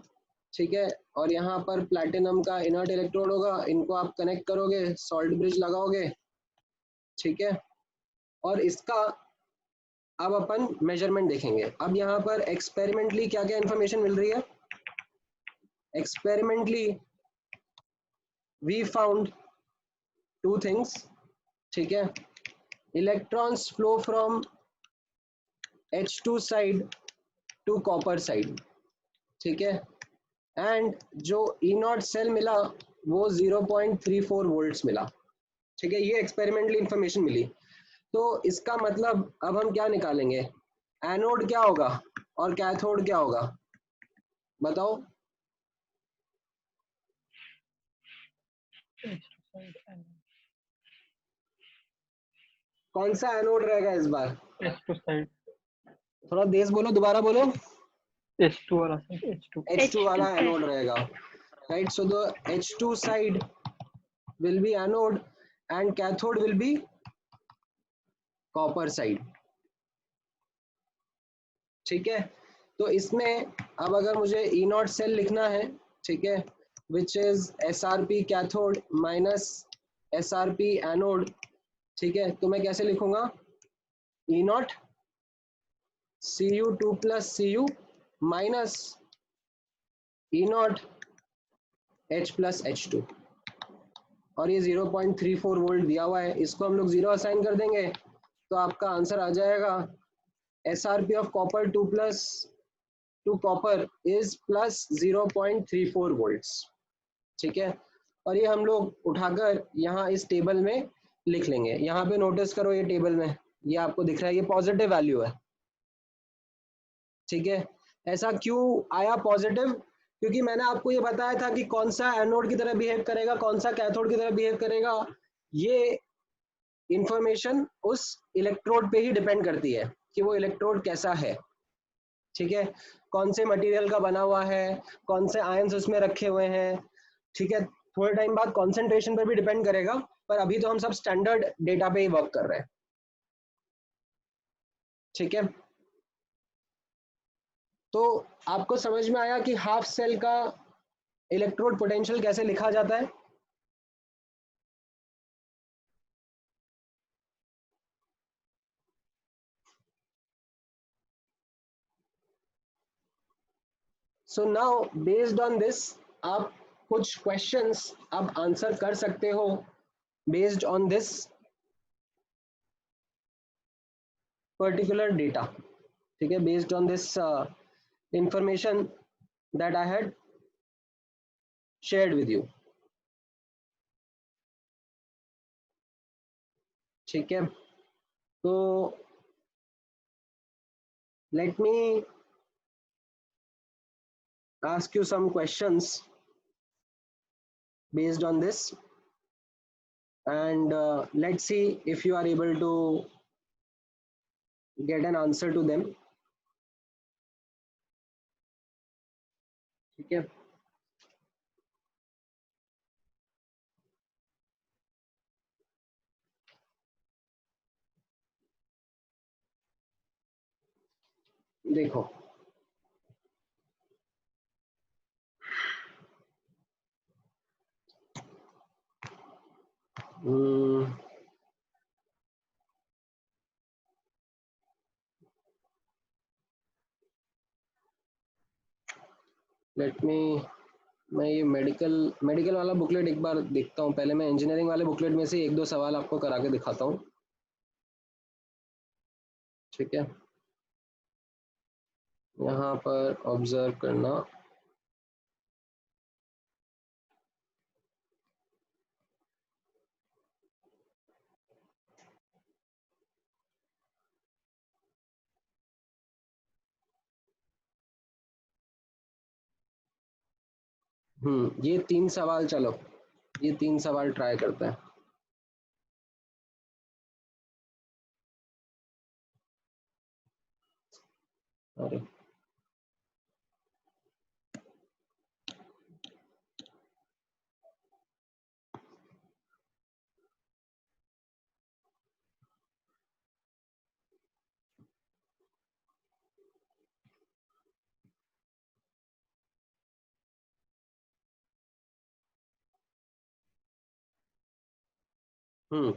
ठीक है। और यहाँ पर प्लैटिनम का इनर्ट इलेक्ट्रोड होगा, इनको आप कनेक्ट करोगे, सॉल्ट ब्रिज लगाओगे, ठीक है। और इसका अब अपन मेजरमेंट देखेंगे। अब यहाँ पर एक्सपेरिमेंटली क्या क्या इंफॉर्मेशन मिल रही है, एक्सपेरिमेंटली वी फाउंड 2 थिंग्स, ठीक है। Electrons flow from H2 side to copper side, ठीक है। एंड जो E0 सेल मिला वो 0.34 वोल्ट्स मिला, ठीक है। ये एक्सपेरिमेंटली इंफॉर्मेशन मिली। तो इसका मतलब अब हम क्या निकालेंगे, एनोड क्या होगा और कैथोड क्या होगा, बताओ। कौन सा एनोड रहेगा इस बार, H2 साइड, थोड़ा तेज बोलो, दोबारा बोलो। H2 वाला साइड, H2 H2 वाला एनोड रहेगा, right. So the H2 side will be anode and cathode will be copper side, ठीक है। तो इसमें अब अगर मुझे E0 सेल लिखना है, ठीक है, which is SRP cathode minus SRP anode, ठीक है, तो मैं कैसे लिखूंगा, E0 Cu2 plus Cu minus E0 H plus H2, और ये 0.34 वोल्ट दिया हुआ है, इसको हम लोग 0 असाइन कर देंगे तो आपका आंसर आ जाएगा SRP of copper 2 plus two copper is plus 0.34 volts, ठीक है। और ये हम लोग उठाकर यहाँ इस टेबल में लिख लेंगे। यहाँ पे नोटिस करो ये टेबल में ये आपको दिख रहा है, ये पॉजिटिव वैल्यू है, ठीक है। ऐसा क्यों आया पॉजिटिव, क्योंकि मैंने आपको ये बताया था कि कौन सा एनोड की तरह बिहेव करेगा, कौन सा कैथोड की तरह बिहेव करेगा, ये इंफॉर्मेशन उस इलेक्ट्रोड पे ही डिपेंड करती है कि वो इलेक्ट्रोड कैसा है, ठीक है, कौन से मटेरियल का बना हुआ है, कौन से आयंस उसमें रखे हुए हैं, ठीक है। थोड़े टाइम बाद कॉन्सेंट्रेशन पर भी डिपेंड करेगा, पर अभी तो हम सब स्टैंडर्ड डेटा पे ही वर्क कर रहे हैं, ठीक है। तो आपको समझ में आया कि हाफ सेल का इलेक्ट्रोड पोटेंशियल कैसे लिखा जाता है। So now based on this आप कुछ क्वेश्चंस अब आंसर कर सकते हो based on this particular data, ठीक है, based on this information that I had shared with you, ठीक है। तो let me ask you some questions based on this, and let's see if you are able to get an answer to them, ठीक है। देखो लेट मी, मैं ये मेडिकल वाला बुकलेट एक बार देखता हूँ पहले। मैं इंजीनियरिंग वाले बुकलेट में से एक दो सवाल आपको करा के दिखाता हूँ, ठीक है। यहाँ पर ऑब्जर्व करना, ये 3 सवाल, चलो ये 3 सवाल ट्राई करते हैं। अरे हम्म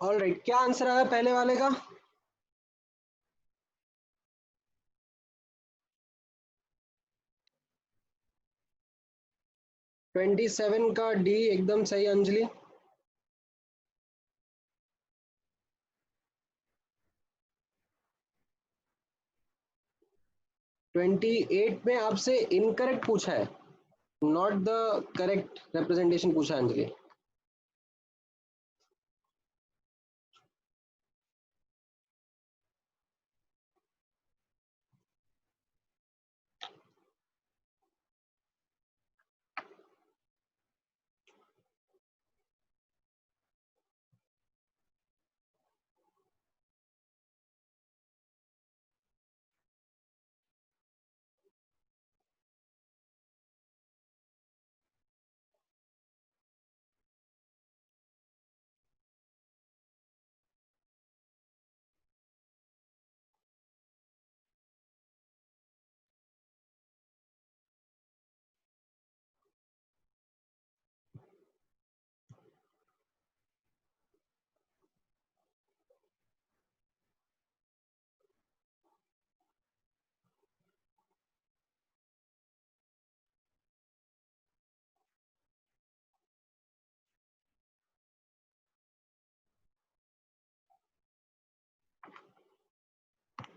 ऑलराइट, क्या आंसर आया पहले वाले का? ट्वेंटी सेवन का डी एकदम सही अंजलि। 28 में आपसे इनकरेक्ट पूछा है, नॉट द करेक्ट रिप्रेजेंटेशन पूछा है अंजलि।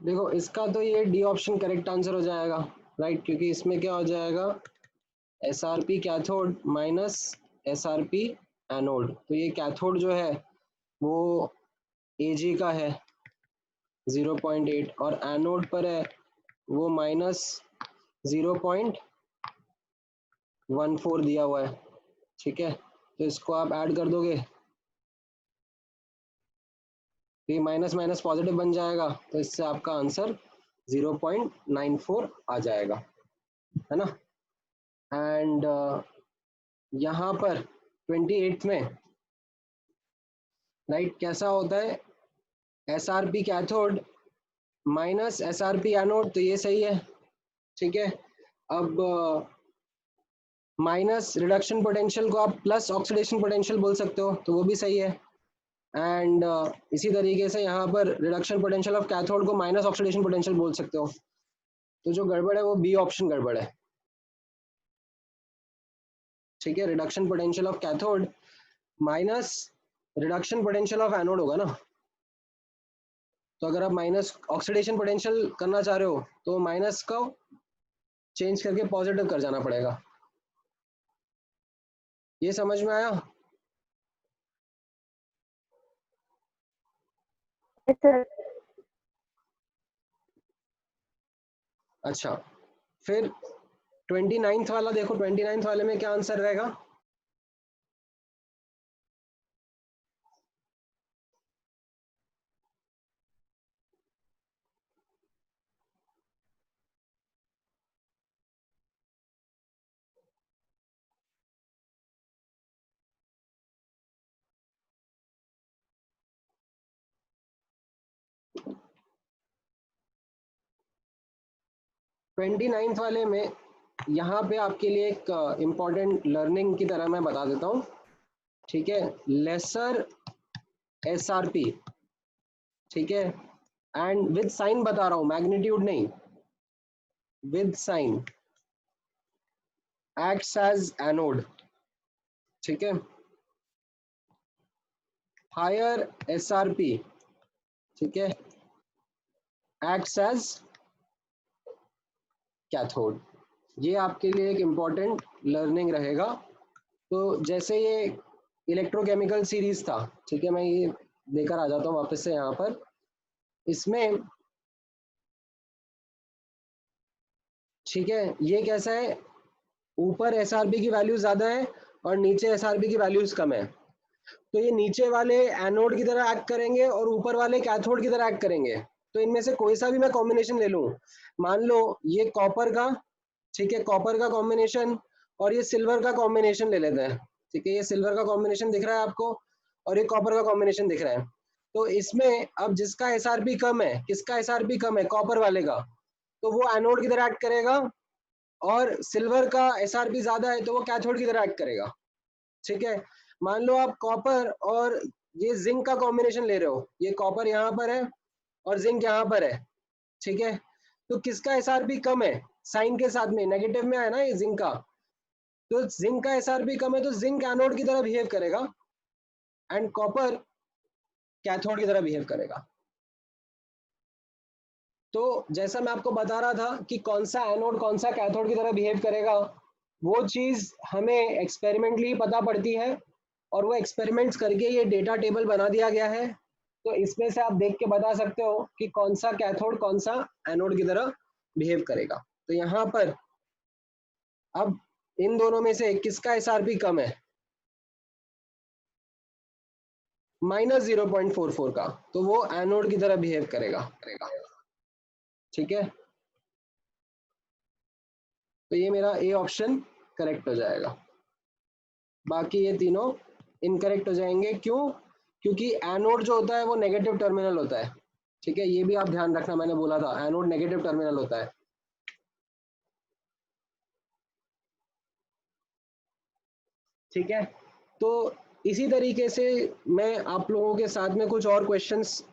देखो इसका तो ये डी ऑप्शन करेक्ट आंसर हो जाएगा, राइट, क्योंकि इसमें क्या हो जाएगा, SRP cathode minus SRP anode, तो ये कैथोड जो है वो Ag का है 0.8 और एनोड पर है वो माइनस 0.14 दिया हुआ है, ठीक है। तो इसको आप ऐड कर दोगे, ये माइनस माइनस पॉजिटिव बन जाएगा, तो इससे आपका आंसर 0.94 आ जाएगा, है ना। एंड यहाँ पर 28th में, राइट, कैसा होता है, SRP cathode minus SRP anode, तो ये सही है, ठीक है। अब माइनस रिडक्शन पोटेंशियल को आप प्लस ऑक्सीडेशन पोटेंशियल बोल सकते हो, तो वो भी सही है। एंड इसी तरीके से यहाँ पर रिडक्शन पोटेंशियल ऑफ कैथोड को माइनस ऑक्सीडेशन पोटेंशियल बोल सकते हो, तो जो गड़बड़ है वो बी ऑप्शन गड़बड़ है, ठीक है। Reduction potential of cathode minus reduction potential of anode होगा ना, तो अगर आप माइनस ऑक्सीडेशन पोटेंशियल करना चाह रहे हो तो माइनस को चेंज करके पॉजिटिव कर जाना पड़ेगा, ये समझ में आया। अच्छा, फिर 29th वाला देखो, 29th वाले में क्या आंसर रहेगा, ट्वेंटी नाइन्थ वाले में यहाँ पे आपके लिए एक इम्पॉर्टेंट लर्निंग की तरह मैं बता देता हूँ, ठीक है। लेसर SRP, ठीक है, एंड विद साइन बता रहा हूँ, मैग्नीट्यूड नहीं, with sign acts as anode, ठीक है। हायर SRP, ठीक है, एक्ट्स एज कैथोड, ये आपके लिए एक इम्पॉर्टेंट लर्निंग रहेगा। तो जैसे ये इलेक्ट्रोकेमिकल सीरीज था, ठीक है, मैं ये लेकर आ जाता हूँ वापस से यहाँ पर, इसमें, ठीक है, ये कैसा है, ऊपर SRP की वैल्यू ज्यादा है और नीचे SRP की वैल्यूज कम है, तो ये नीचे वाले एनोड की तरह एक्ट करेंगे और ऊपर वाले कैथोड की तरह एक्ट करेंगे। तो इनमें से कोई सा भी मैं कॉम्बिनेशन ले लूं, मान लो ये कॉपर का, ठीक है, कॉपर का कॉम्बिनेशन और ये सिल्वर का कॉम्बिनेशन ले लेते हैं, ठीक है, ये सिल्वर का कॉम्बिनेशन दिख रहा है आपको और ये कॉपर का कॉम्बिनेशन दिख रहा है। तो इसमें अब जिसका SRP कम है, किसका SRP कम है, कॉपर वाले का, तो वो एनोड की तरह एक्ट करेगा, और सिल्वर का SRP ज्यादा है तो वो कैथोड की तरह एक्ट करेगा, ठीक है। मान लो आप कॉपर और ये जिंक का कॉम्बिनेशन ले रहे हो, ये कॉपर यहाँ पर है और जिंक यहाँ पर है, ठीक है, तो किसका SRP कम है, साइन के साथ में नेगेटिव में है ना ये जिंक का, तो जिंक का SRP कम है तो जिंक एनोड की तरह बिहेव करेगा एंड कॉपर कैथोड की तरह बिहेव करेगा। तो जैसा मैं आपको बता रहा था कि कौन सा एनोड कौन सा कैथोड की तरह बिहेव करेगा, वो चीज हमें एक्सपेरिमेंटली पता पड़ती है और वो एक्सपेरिमेंट्स करके ये डेटा टेबल बना दिया गया है। तो इसमें से आप देख के बता सकते हो कि कौन सा कैथोड कौन सा एनोड की तरह बिहेव करेगा। तो यहाँ पर अब इन दोनों में से किसका SRP कम है, माइनस 0.44 का, तो वो एनोड की तरह बिहेव करेगा, ठीक है। तो ये मेरा ए ऑप्शन करेक्ट हो जाएगा, बाकी ये तीनों इनकरेक्ट हो जाएंगे। क्यों? क्योंकि एनोड जो होता है वो नेगेटिव टर्मिनल होता है, ठीक है, ये भी आप ध्यान रखना, मैंने बोला था एनोड नेगेटिव टर्मिनल होता है, ठीक है। तो इसी तरीके से मैं आप लोगों के साथ में कुछ और क्वेश्चंस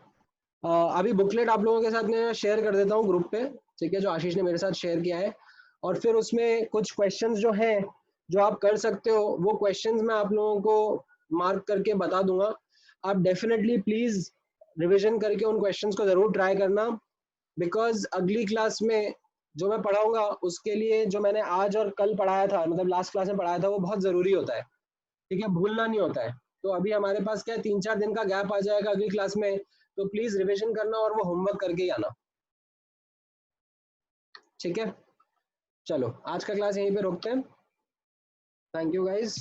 अभी बुकलेट आप लोगों के साथ में शेयर कर देता हूँ ग्रुप पे, ठीक है, जो आशीष ने मेरे साथ शेयर किया है, और फिर उसमें कुछ क्वेश्चंस जो हैं जो आप कर सकते हो, वो क्वेश्चंस मैं आप लोगों को मार्क करके बता दूंगा। आप डेफिनेटली प्लीज रिवीजन करके उन क्वेश्चंस को जरूर ट्राई करना, बिकॉज अगली क्लास में जो मैं पढ़ाऊंगा उसके लिए जो मैंने आज और कल पढ़ाया था, मतलब लास्ट क्लास में पढ़ाया था, वो बहुत ज़रूरी होता है, ठीक है, भूलना नहीं होता है। तो अभी हमारे पास क्या है, 3-4 दिन का गैप आ जाएगा अगली क्लास में, तो प्लीज़ रिविजन करना और वो होमवर्क करके ही आना, ठीक है। चलो आज का क्लास यहीं पे रोकते हैं। Thank you guys.